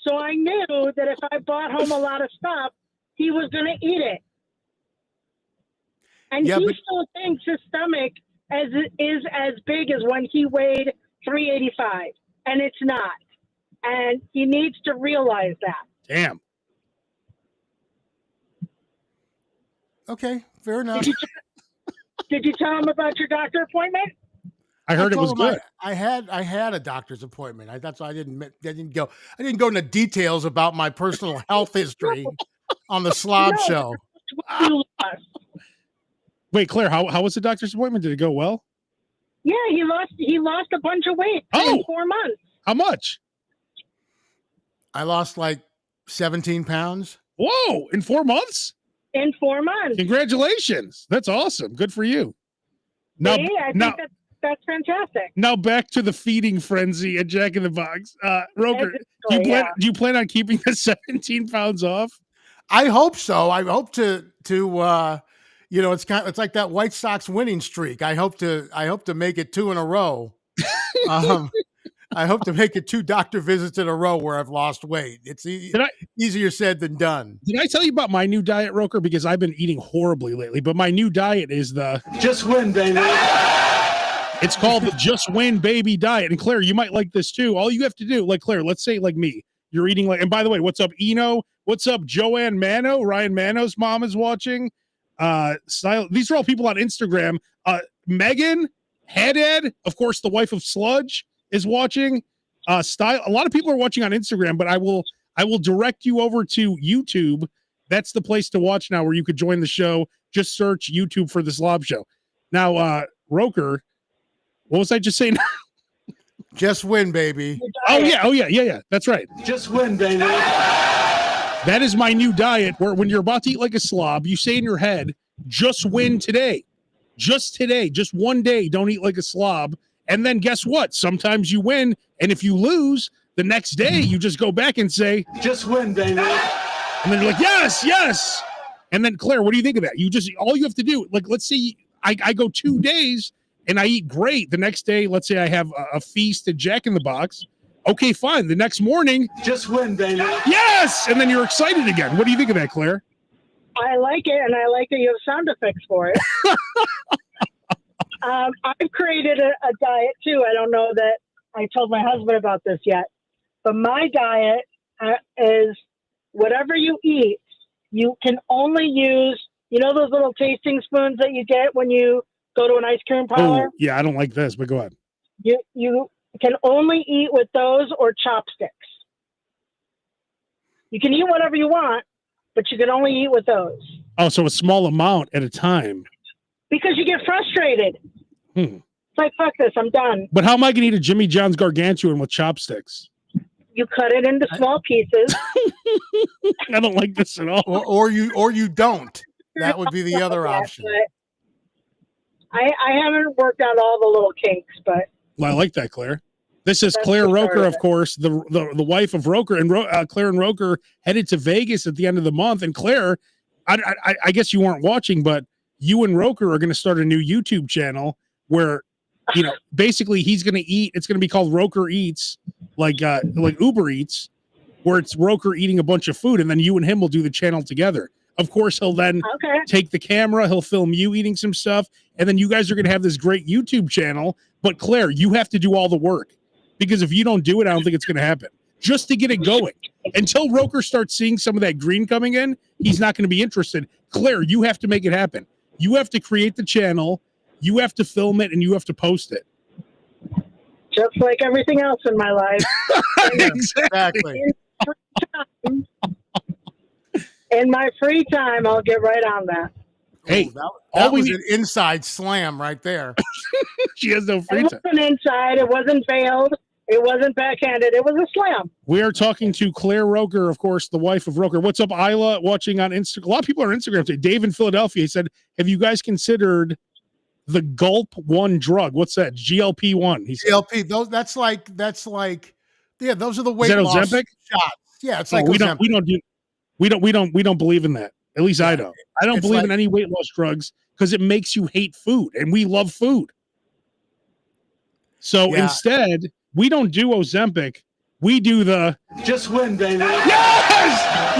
So I knew that if I brought home a lot of stuff, he was going to eat it. And he still thinks his stomach is as big as when he weighed 385, and it's not. And he needs to realize that. Damn. Okay, fair enough. Did you tell him about your doctor appointment? I heard it was good. I had a doctor's appointment. That's why I didn't go into details about my personal health history on the Slob Show. Wait, Claire, how was the doctor's appointment? Did it go well? Yeah, he lost a bunch of weight in 4 months. How much? I lost like 17 pounds. Whoa, in 4 months? In 4 months. Congratulations. That's awesome. Good for you. Now, I think that's fantastic. Now back to the feeding frenzy at Jack in the Box. Roker, do you plan on keeping the 17 pounds off? I hope so. I hope to it's like that White Sox winning streak. I hope to make it 2 in a row. I hope to make it 2 doctor visits in a row where I've lost weight. It's easier said than done. Did I tell you about my new diet, Roker? Because I've been eating horribly lately, but my new diet is the Just Win, baby. It's called the Just Win Baby Diet. And Claire, you might like this too. All you have to do, like Claire, let's say like me, you're eating like, and by the way, what's up, Eno? What's up, Joanne Mano? Ryan Mano's mom is watching. These are all people on Instagram. Megan, Headed, of course, the wife of Sludge is watching. A lot of people are watching on Instagram, but I will direct you over to YouTube. That's the place to watch now, where you could join the show. Just search YouTube for the Slob Show. Now, Roker, what was I just saying? Just win, baby. Oh yeah. That's right. Just win, baby. That is my new diet, where when you're about to eat like a slob, you say in your head, just win today. Just today. Just one day. Don't eat like a slob. And then guess what? Sometimes you win. And if you lose, the next day you just go back and say, just win, baby. And then you're like, yes. And then, Claire, what do you think of that? All you have to do, like, let's say I go 2 days and I eat great. The next day, let's say I have a feast at Jack in the Box. Okay, fine. The next morning, just win, baby. Yes. And then you're excited again. What do you think of that, Claire? I like it, and I like that you have sound effects for it. I've created a diet too. I don't know that I told my husband about this yet, but my diet is whatever you eat, you can only use, those little tasting spoons that you get when you go to an ice cream parlor? Oh, yeah, I don't like this, but go ahead. You can only eat with those or chopsticks. You can eat whatever you want, but you can only eat with those. Oh, so a small amount at a time. Because you get frustrated. It's like, fuck this, I'm done. But how am I going to eat a Jimmy John's Gargantuan with chopsticks? you cut it into small pieces. I don't like this at all. or you don't. That would be the other option. I haven't worked out all the little kinks, but Well, I like that, Claire. This is That's Claire the start Roker, of of it. course, the wife of Roker, and Claire and Roker headed to Vegas at the end of the month. And Claire, I guess you weren't watching, but you and Roker are going to start a new YouTube channel where, basically he's going to eat. It's going to be called Roker Eats, like Uber Eats, where it's Roker eating a bunch of food, and then you and him will do the channel together. Of course, he'll then take the camera, he'll film you eating some stuff, and then you guys are going to have this great YouTube channel. But Claire, you have to do all the work, because if you don't do it, I don't think it's going to happen. Just to get it going. Until Roker starts seeing some of that green coming in, he's not going to be interested. Claire, you have to make it happen. You have to create the channel, you have to film it, and you have to post it. just like everything else in my life. Exactly. In my free time, I'll get right on that. Hey, that was an inside slam right there. She has no free It time. wasn't inside. It wasn't veiled. It wasn't backhanded. It was a slam. We are talking to Claire Roker, of course, the wife of Roker. What's up, Isla? Watching on Instagram. A lot of people are on Instagram today. Dave in Philadelphia, he said, have you guys considered the Gulp One drug? What's that? GLP-1. He said. GLP. That's like, yeah, those are the weight loss Ozempic? shots. Yeah, it's No, like we don't believe in that. At least I don't. I don't believe in any weight loss drugs because it makes you hate food, and we love food. So instead, we don't do Ozempic. We do the just win, baby. Yes!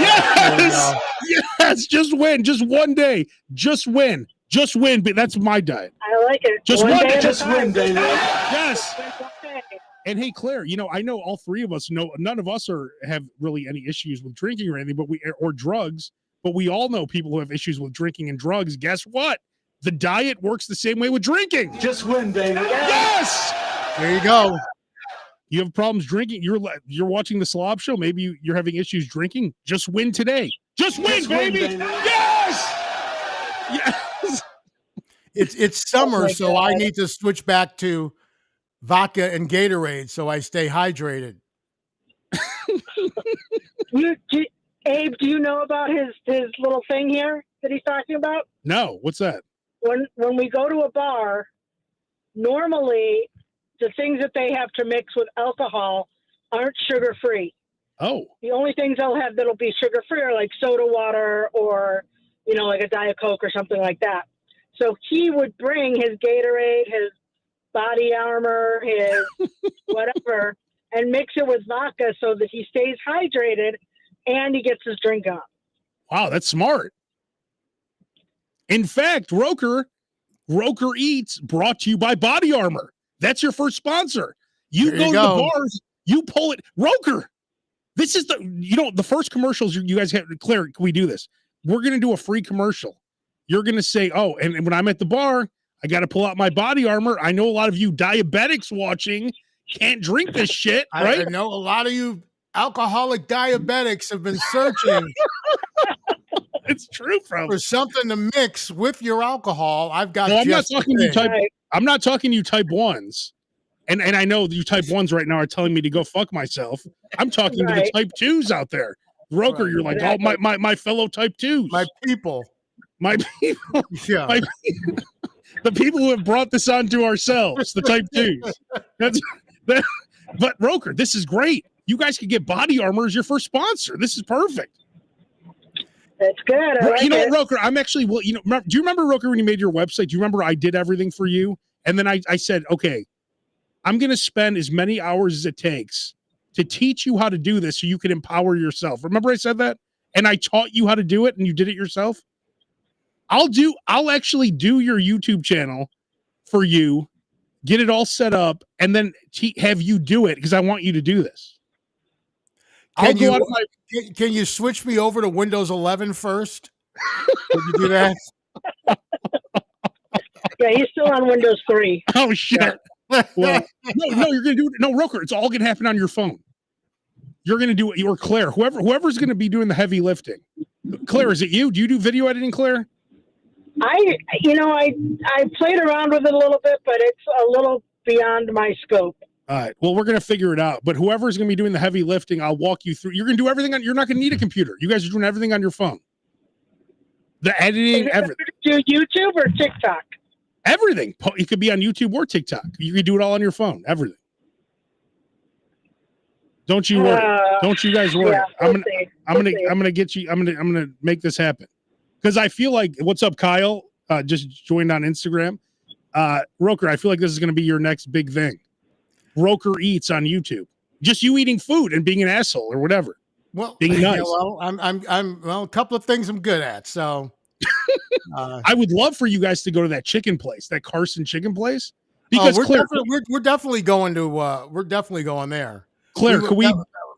Yes! Just win. Just one day. Just win. Just win. But that's my diet. I like it. Just one day. Just win, baby. Yes. And hey, Claire, I know all three of us know none of us have really any issues with drinking or anything, or drugs, but we all know people who have issues with drinking and drugs. Guess what? The diet works the same way with drinking. Just win, baby. Yes. There you go. You have problems drinking. You're watching the Slob Show. Maybe you're having issues drinking. Just win today. Just win, baby. Yes. Yes. It's summer, so I need to switch back to vodka and Gatorade so I stay hydrated. Abe, do you know about his little thing here that he's talking about? No, what's that? When we go to a bar, normally the things that they have to mix with alcohol aren't sugar-free. Oh. The only things they'll have that'll be sugar-free are like soda water or, like a Diet Coke or something like that. So he would bring his Gatorade, his Body Armor, his whatever, and mix it with vodka so that he stays hydrated and he gets his drink on. Wow, that's smart. In fact, Roker Eats brought to you by Body Armor. That's your first sponsor. You go to the bars, you pull it. Roker, this is the first commercials you guys have. Claire, can we do this? We're going to do a free commercial. You're going to say, oh, and when I'm at the bar, I got to pull out my Body Armor. I know a lot of you diabetics watching can't drink this shit, right? I know a lot of you alcoholic diabetics have been searching. It's true, for something to mix with your alcohol. I've got. No, I'm not talking to you type. I'm not talking to you type ones, and I know you type ones right now are telling me to go fuck myself. I'm talking to the type twos out there. Roker, you're like, oh my fellow type twos, my people. Yeah. The people who have brought this onto ourselves, the type twos. But Roker, this is great. You guys could get Body Armor as your first sponsor. This is perfect. That's good. I like it. Roker, I'm actually, do you remember, Roker, when you made your website? Do you remember I did everything for you? And then I said, okay, I'm going to spend as many hours as it takes to teach you how to do this so you can empower yourself. Remember I said that? And I taught you how to do it and you did it yourself? I'll actually do your YouTube channel for you, get it all set up, and then have you do it because I want you to do this. Can you switch me over to Windows 11 first? Can you do that? Yeah, he's still on Windows 3. Oh shit! Well, no, you're gonna do it. No, Roker, it's all gonna happen on your phone. You're gonna do it. Or Claire, whoever's gonna be doing the heavy lifting. Claire, is it you? Do you do video editing, Claire? I played around with it a little bit, but it's a little beyond my scope. All right. Well, we're gonna figure it out. But whoever's gonna be doing the heavy lifting, I'll walk you through. You're gonna do everything on. You're not gonna need a computer. You guys are doing everything on your phone. The Is editing, it better to do YouTube or TikTok? everything. It could be on YouTube or TikTok. You can do it all on your phone. Everything. Don't you worry. Don't you guys worry. Yeah, I'm we'll see. gonna get you. I'm gonna make this happen. Because I feel like, what's up, Kyle? Just joined on Instagram. Roker, I feel like this is gonna be your next big thing. Roker Eats on YouTube. Just you eating food and being an asshole or whatever. Well, Being nice. yeah, well, I'm well, a couple of things I'm good at. So I would love for you guys to go to that chicken place, that Carson chicken place. Because we're definitely going to we're definitely going there. Claire,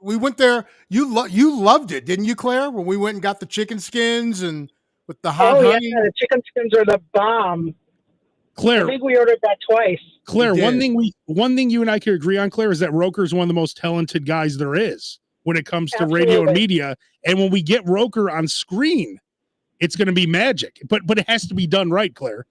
we went there. You loved it, didn't you, Claire? When we went and got the chicken skins and with the hot honey. Yeah, the chicken skins are the bomb. Claire, I think we ordered that twice. Claire, one thing you and I can agree on, Claire, is that Roker is one of the most talented guys there is when it comes to radio and media. And when we get Roker on screen, it's going to be magic. But it has to be done right, Claire.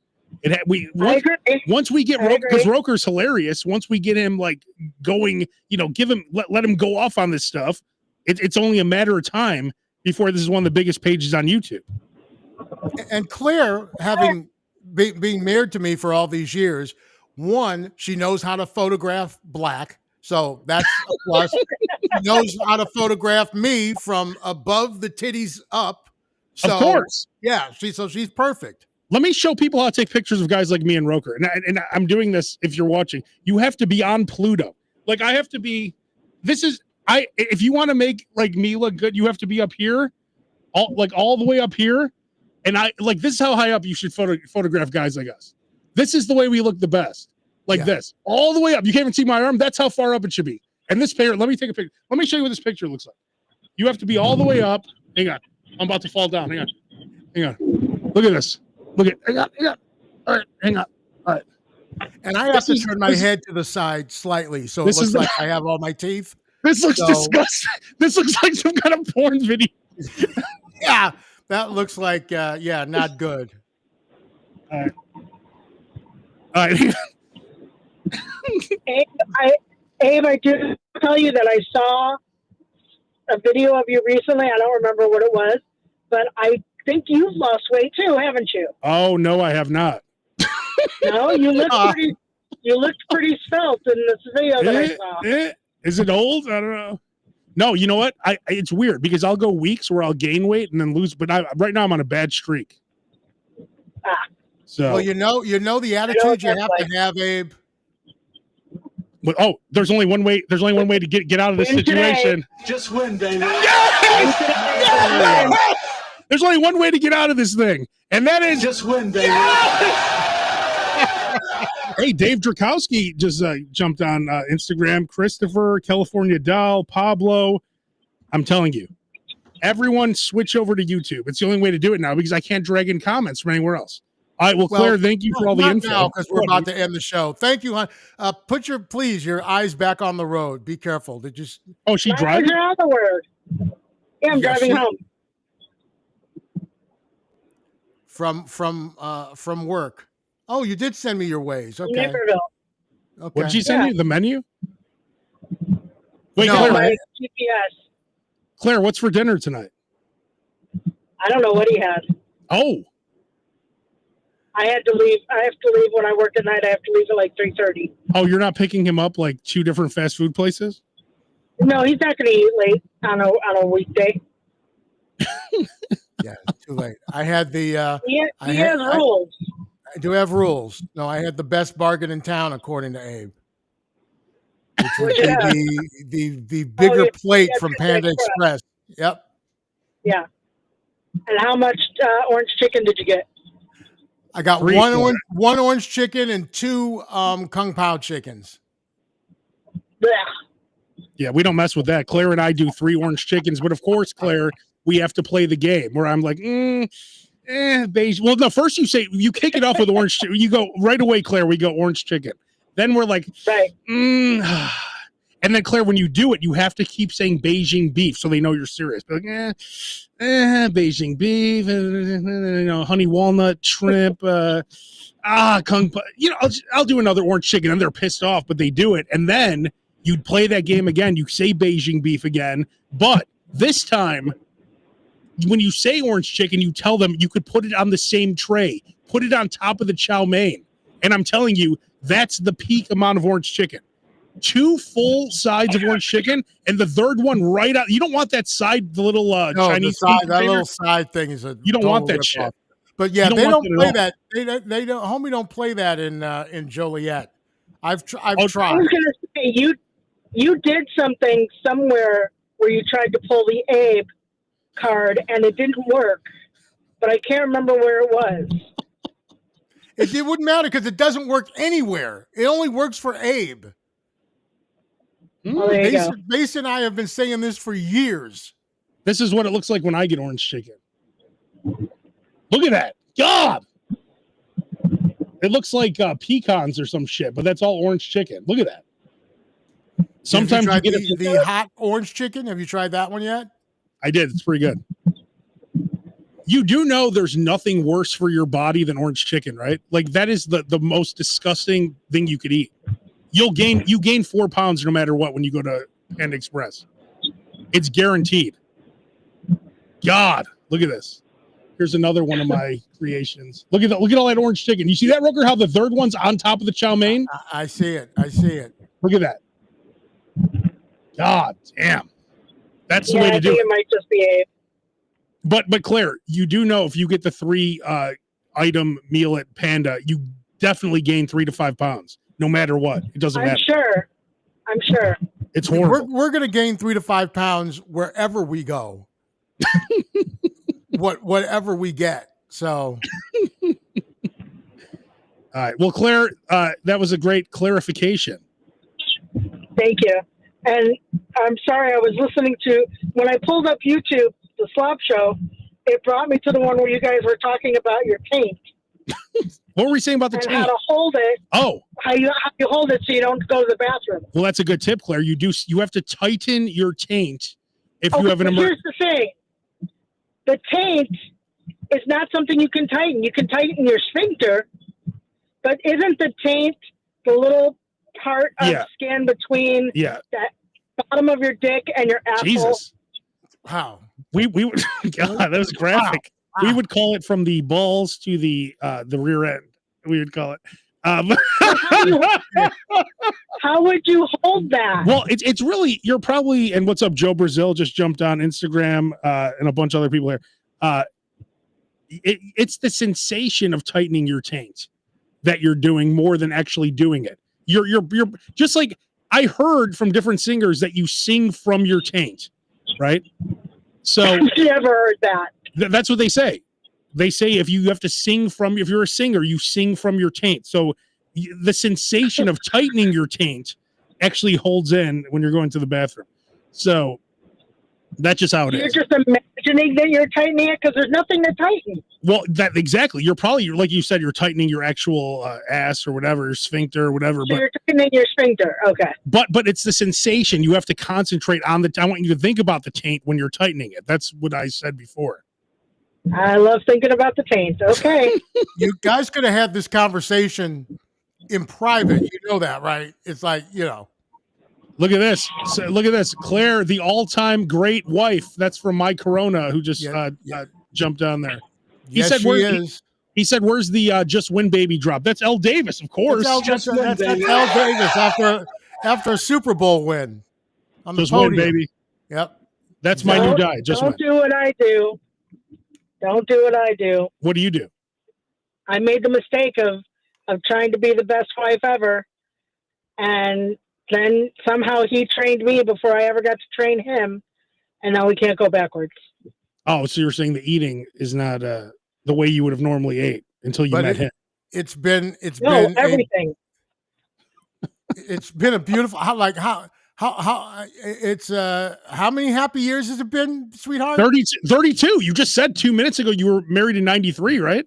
Once we get Roker, because Roker's hilarious. Once we get him like going, let him go off on this stuff. It's only a matter of time before this is one of the biggest pages on YouTube. And Claire, being married to me for all these years, one, she knows how to photograph black. So that's a plus. She knows how to photograph me from above the titties up. So, of course. Yeah. She's perfect. Let me show people how to take pictures of guys like me and Roker. And I'm doing this, if you're watching, you have to be on Pluto. Like I have to be, if you want to make like me look good, you have to be up here, all the way up here. And this is how high up you should photograph guys like us. This is the way we look the best. This, all the way up. You can't even see my arm. That's how far up it should be. And this pair, let me take a picture. Let me show you what this picture looks like. You have to be all the way up. Hang on. I'm about to fall down. Hang on. Look at this. Hang on. All right. Hang on. All right. And I have to turn my head to the side slightly. So it looks like I have all my teeth. This looks disgusting. This looks like some kind of porn video. Yeah. That looks like, not good. All right. Abe, I do tell you that I saw a video of you recently. I don't remember what it was, but I think you've lost weight too, haven't you? Oh no, I have not. No, you looked pretty svelte in this video that I saw. Is it old? I don't know. No, you know what? It's weird because I'll go weeks where I'll gain weight and then lose, but right now I'm on a bad streak. So well, you know the attitude you have to have, Abe. But there's only one way. There's only one way to get out of this situation. Just win, baby. Yes! There's only one way to get out of this thing, and that is just win, baby. Hey, Dave Drakowski just jumped on Instagram. Christopher, California Doll, Pablo. I'm telling you, everyone switch over to YouTube. It's the only way to do it now because I can't drag in comments from anywhere else. All right, well, Claire, thank you for all the info. Now, because we're about to end the show. Thank you, hon. Put your eyes back on the road. Be careful. Oh, she driving? You're the word. Yeah, I'm driving home. From work. Oh, you did send me your ways. Okay. Naperville. Okay. What did she send you? The menu? Wait, no, Claire. GPS. Claire, what's for dinner tonight? I don't know what he had. Oh. I have to leave when I work at night. I have to leave at like 3:30. Oh, you're not picking him up like 2 different fast food places? No, he's not going to eat late on a weekday. Yeah, too late. I had the. He has rules. I do have rules. No, I had the best bargain in town, according to Abe. Which would be the bigger plate from Panda Express. Yep. Yeah. And how much orange chicken did you get? I got one orange chicken and 2 Kung Pao chickens. Yeah, we don't mess with that. Claire and I do 3 orange chickens, but of course, Claire, we have to play the game where I'm like, beige. Well, no, first you kick it off with orange chicken. You go right away, Claire, we go orange chicken. Then we're like, right. And then Claire, when you do it, you have to keep saying Beijing beef so they know you're serious. But like, Beijing beef, honey walnut shrimp. Kung Pao. I'll do another orange chicken, and they're pissed off, but they do it, and then you'd play that game again. You say Beijing beef again, but this time, when you say orange chicken, you tell them you could put it on the same tray, put it on top of the chow mein, and I'm telling you, that's the peak amount of orange chicken. 2 full sides of orange chicken, and the third one right out. You don't want that side, the little Chinese that little side thing is you don't want that shit. Off. But yeah, they don't play that. They don't. Homie don't play that in Joliet. I've tried. I was going to say you did something somewhere where you tried to pull the Abe card and it didn't work, but I can't remember where it was. It wouldn't matter because it doesn't work anywhere. It only works for Abe. Oh, there you go. Base and I have been saying this for years. This is what it looks like when I get orange chicken. Look at that. God! It looks like pecans or some shit, but that's all orange chicken. Look at that. Sometimes you get the hot orange chicken. Have you tried that one yet? I did. It's pretty good. You do know there's nothing worse for your body than orange chicken, right? Like that is the most disgusting thing you could eat. You gain 4 pounds no matter what when you go to Panda Express. It's guaranteed. God, look at this. Here's another one of my creations. Look at all that orange chicken. You see that, Roker? How the third one's on top of the chow mein? I see it. Look at that. God damn. That's the way to do it. I think it might just be Abe. But Claire, you do know if you get the 3 item meal at Panda, you definitely gain 3 to 5 pounds, no matter what. It doesn't matter. I'm sure. It's horrible. We're going to gain 3 to 5 pounds wherever we go. Whatever we get. So. All right. Well, Claire, that was a great clarification. Thank you. And I'm sorry, I was listening to, when I pulled up YouTube, the Slop Show, it brought me to the one where you guys were talking about your taint. What were we saying about the and taint? How to hold it. Oh. How you hold it so you don't go to the bathroom. Well, that's a good tip, Claire. You have to tighten your taint if you have an emergency. Here's the thing. The taint is not something you can tighten. You can tighten your sphincter, but isn't the taint the little part of skin between that bottom of your dick and your asshole? Jesus. Wow. We would God, that was graphic. Wow. We would call it from the balls to the rear end. We would call it. How would you hold that? Well, it's really, you're probably, and what's up, Joe Brazil just jumped on Instagram and a bunch of other people here. It's the sensation of tightening your taint that you're doing more than actually doing it. You're just like, I heard from different singers that you sing from your taint, right? So I've never heard that. That's what they say. They say if you're a singer, you sing from your taint. So the sensation of tightening your taint actually holds in when you're going to the bathroom. So that's just how it is. You're just imagining that you're tightening it because there's nothing to tighten. Well, exactly. You're like you said, you're tightening your actual ass or whatever, your sphincter or whatever. So you're tightening your sphincter. Okay. But it's the sensation. You have to concentrate on I want you to think about the taint when you're tightening it. That's what I said before. I love thinking about the taint. Okay. You guys could have had this conversation in private. You know that, right? It's like, Look at this. So, look at this. Claire, the all-time great wife. That's from My Corona, who just jumped on there. He said, he said, where's the Just Win Baby drop? That's L. Davis, of course. That's L. Davis after a Super Bowl win. On Just the podium. Win, baby. Yep. That's my new guy. Just Don't do what I do. Don't do what I do. What do you do? I made the mistake of trying to be the best wife ever. And then somehow he trained me before I ever got to train him. And now we can't go backwards. Oh, so you're saying the eating is not the way you would have normally ate until you met him. It's been everything. It's been a beautiful, how many happy years has it been, sweetheart? 32. You just said 2 minutes ago you were married in 93, right?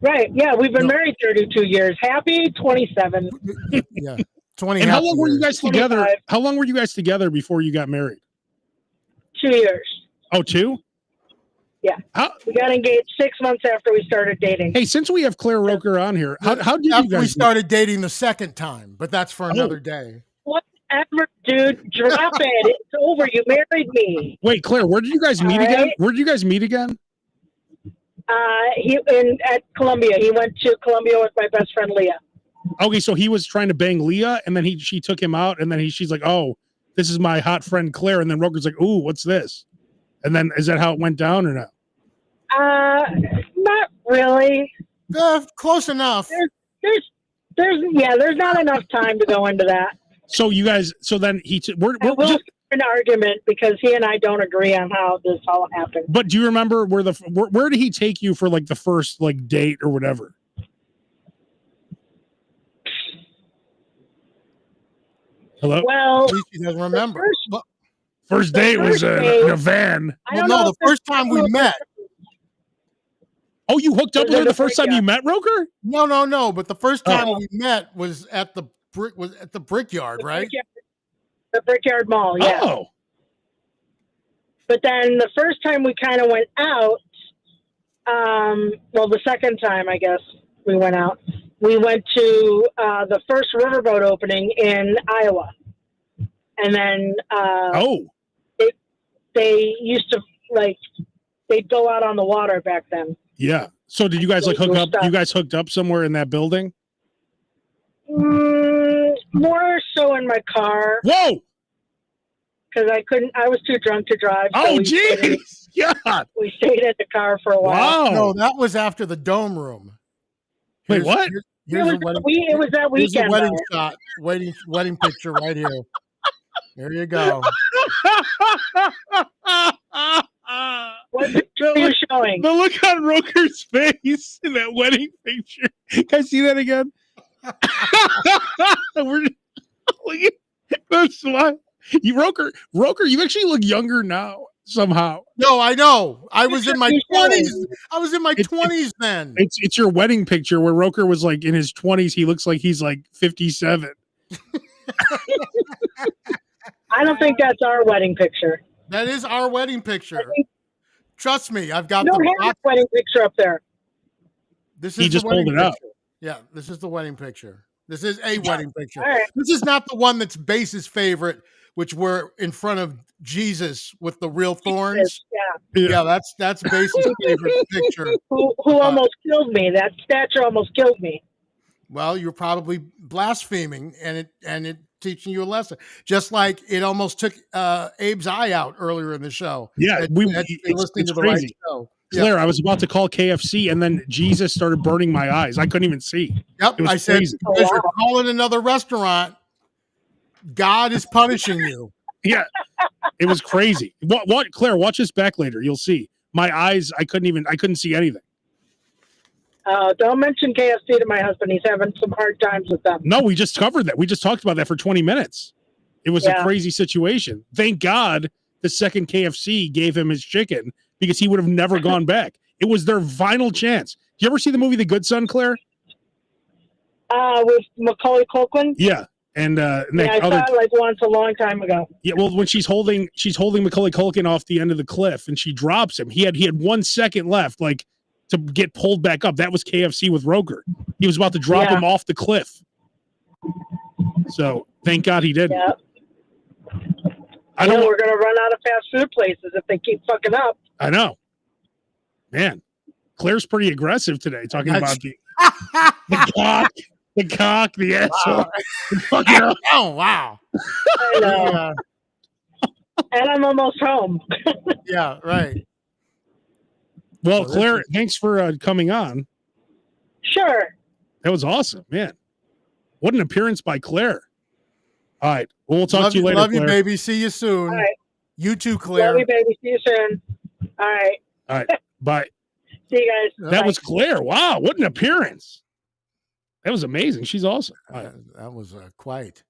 Right. Yeah, we've been married 32 years. Happy 27. Yeah. 20. And how long were you guys together? 25. How long were you guys together before you got married? 2 years. Oh, 2? Yeah. How, We got engaged 6 months after we started dating. hey, since we have Claire Roker on here, how did you After guys we started dating the second time, but that's for another Oh. day. Whatever, dude. Drop it. It's over. You married me. Wait, Claire, where did you guys meet All again? right. Where did you guys meet again? At Columbia. He went to Columbia with my best friend Leah. Okay, so he was trying to bang Leah, and then she took him out, and then she's like, "Oh, this is my hot friend Claire," and then Roker's like, "Ooh, what's this?" And then is that how it went down or not? Not really. Close enough. There's not enough time to go into that. So you guys, so then we're We'll just, an argument because he and I don't agree on how this all happened. but do you remember where did he take you for like the first like date or whatever? Hello? Well, At least he doesn't remember. First date was in a van. Well, no, the first time we met. Oh, you hooked up with her the first time you met Roker? No. But the first time we met was at the Brickyard, right? The Brickyard Mall, yeah. Oh. But then the first time we kind of went out, the second time I guess we went out, we went to the first riverboat opening in Iowa, and then they used to they'd go out on the water back then. Yeah. So did you guys like hook up? You guys hooked up somewhere in that building? More so in my car. Whoa! Because I was too drunk to drive. So jeez! Yeah. We stayed in the car for a while. Wow. No, that was after the Dome Room. Wait, what? It was that weekend. Here's a wedding shot, wedding picture right here. There you go. What picture are you showing? The look on Roker's face in that wedding picture. Can I see that again? Look at that smile. Roker, you actually look younger now somehow. No, I know. I was in my 20s. I was in my 20s then. It's your wedding picture where Roker was like in his 20s. He looks like he's like 57. I don't think that's our wedding picture. That is our wedding picture. Trust me, I've got the wedding picture up there. This is he just pulled it out. Yeah, this is the wedding picure. This is a wedding picture. Right. This is not the one that's Base's favorite, which were in front of Jesus with the real thorns. Yeah, that's Base's favorite picture. Who almost killed me? That statue almost killed me. Well, you're probably blaspheming and it teaching you a lesson. Just like it almost took Abe's eye out earlier in the show. Yeah, listening to the right show. Claire, I was about to call KFC and then Jesus started burning my eyes. I couldn't even see. Yep, I said, because you're calling another restaurant, God is punishing you. Yeah, it was crazy. What, Claire, watch this back later. You'll see. My eyes, I couldn't see anything. Don't mention KFC to my husband. He's having some hard times with them. No, we just covered that. We just talked about that for 20 minutes. It was a crazy situation. Thank God the second KFC gave him his chicken because he would have never gone back. It was their final chance. Do you ever see the movie The Good Son, Claire? With Macaulay Culkin? Yeah. And I saw it like once a long time ago. Yeah, well, when she's holding Macaulay Culkin off the end of the cliff and she drops him, he had 1 second left, like to get pulled back up. That was KFC with Roker. He was about to drop him off the cliff. So thank God he didn't. Yeah. I know we're gonna run out of fast food places if they keep fucking up. I know. Man, Claire's pretty aggressive today, talking about the cock, the asshole. Wow. Oh, wow. I know. And I'm almost home. Yeah, right. Well, Claire, thanks for coming on. Sure. That was awesome, man. What an appearance by Claire. All right. Well, we'll talk to you later. Love Claire. you, baby. See you soon. All right. You too, Claire. Love you, baby. See you soon. All right. All right. Bye. See you guys. That Bye. was Claire. Wow. What an appearance. That was amazing. She's awesome. That was quite.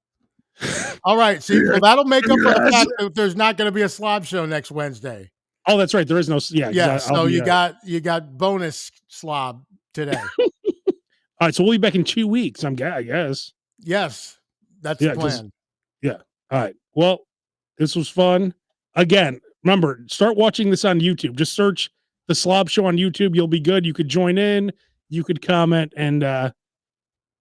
All right. See, well, that'll make up for the fact that there's not going to be a slob show next Wednesday. Oh, that's right. There is no. Yeah. So you got bonus slob today. All right. So we'll be back in 2 weeks. I guess. Yes. That's the plan. Yeah. All right. Well, this was fun. Again, remember, start watching this on YouTube. Just search the Slob Show on YouTube. You'll be good. You could join in. You could comment. And all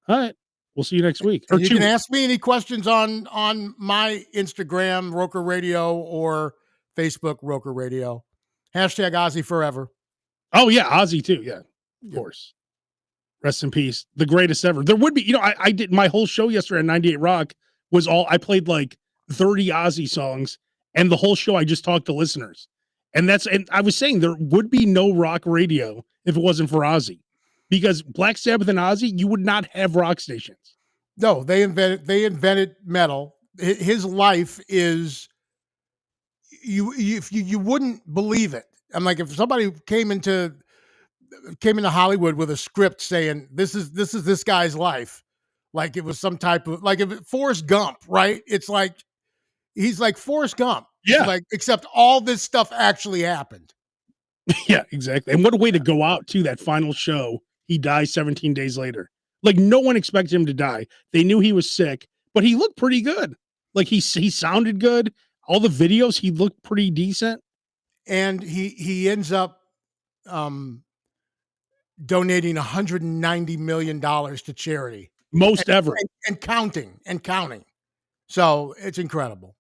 right, we'll see you next week. And you can ask me any questions on my Instagram, Roker Radio, or Facebook, Roker Radio. Hashtag Ozzy forever. Oh yeah, Ozzy too. Yeah, of course. Rest in peace. The greatest ever. There would be, you know, I did my whole show yesterday on 98 Rock was all, I played like 30 Ozzy songs, and the whole show I just talked to listeners. And I was saying there would be no rock radio if it wasn't for Ozzy, because Black Sabbath and Ozzy, you would not have rock stations. No, they invented metal. His life is, you wouldn't believe it. I'm like, if somebody came into Hollywood with a script saying this is this guy's life, like it was some type of, like if Forrest Gump, right? It's like he's like Forrest Gump. Yeah. Like, except all this stuff actually happened. Yeah, exactly. And what a way to go out to that final show. He dies 17 days later. Like, no one expected him to die. They knew he was sick, but he looked pretty good. Like, he sounded good. All the videos, he looked pretty decent. And he ends up donating $190 million to charity. Most ever. And counting. So it's incredible.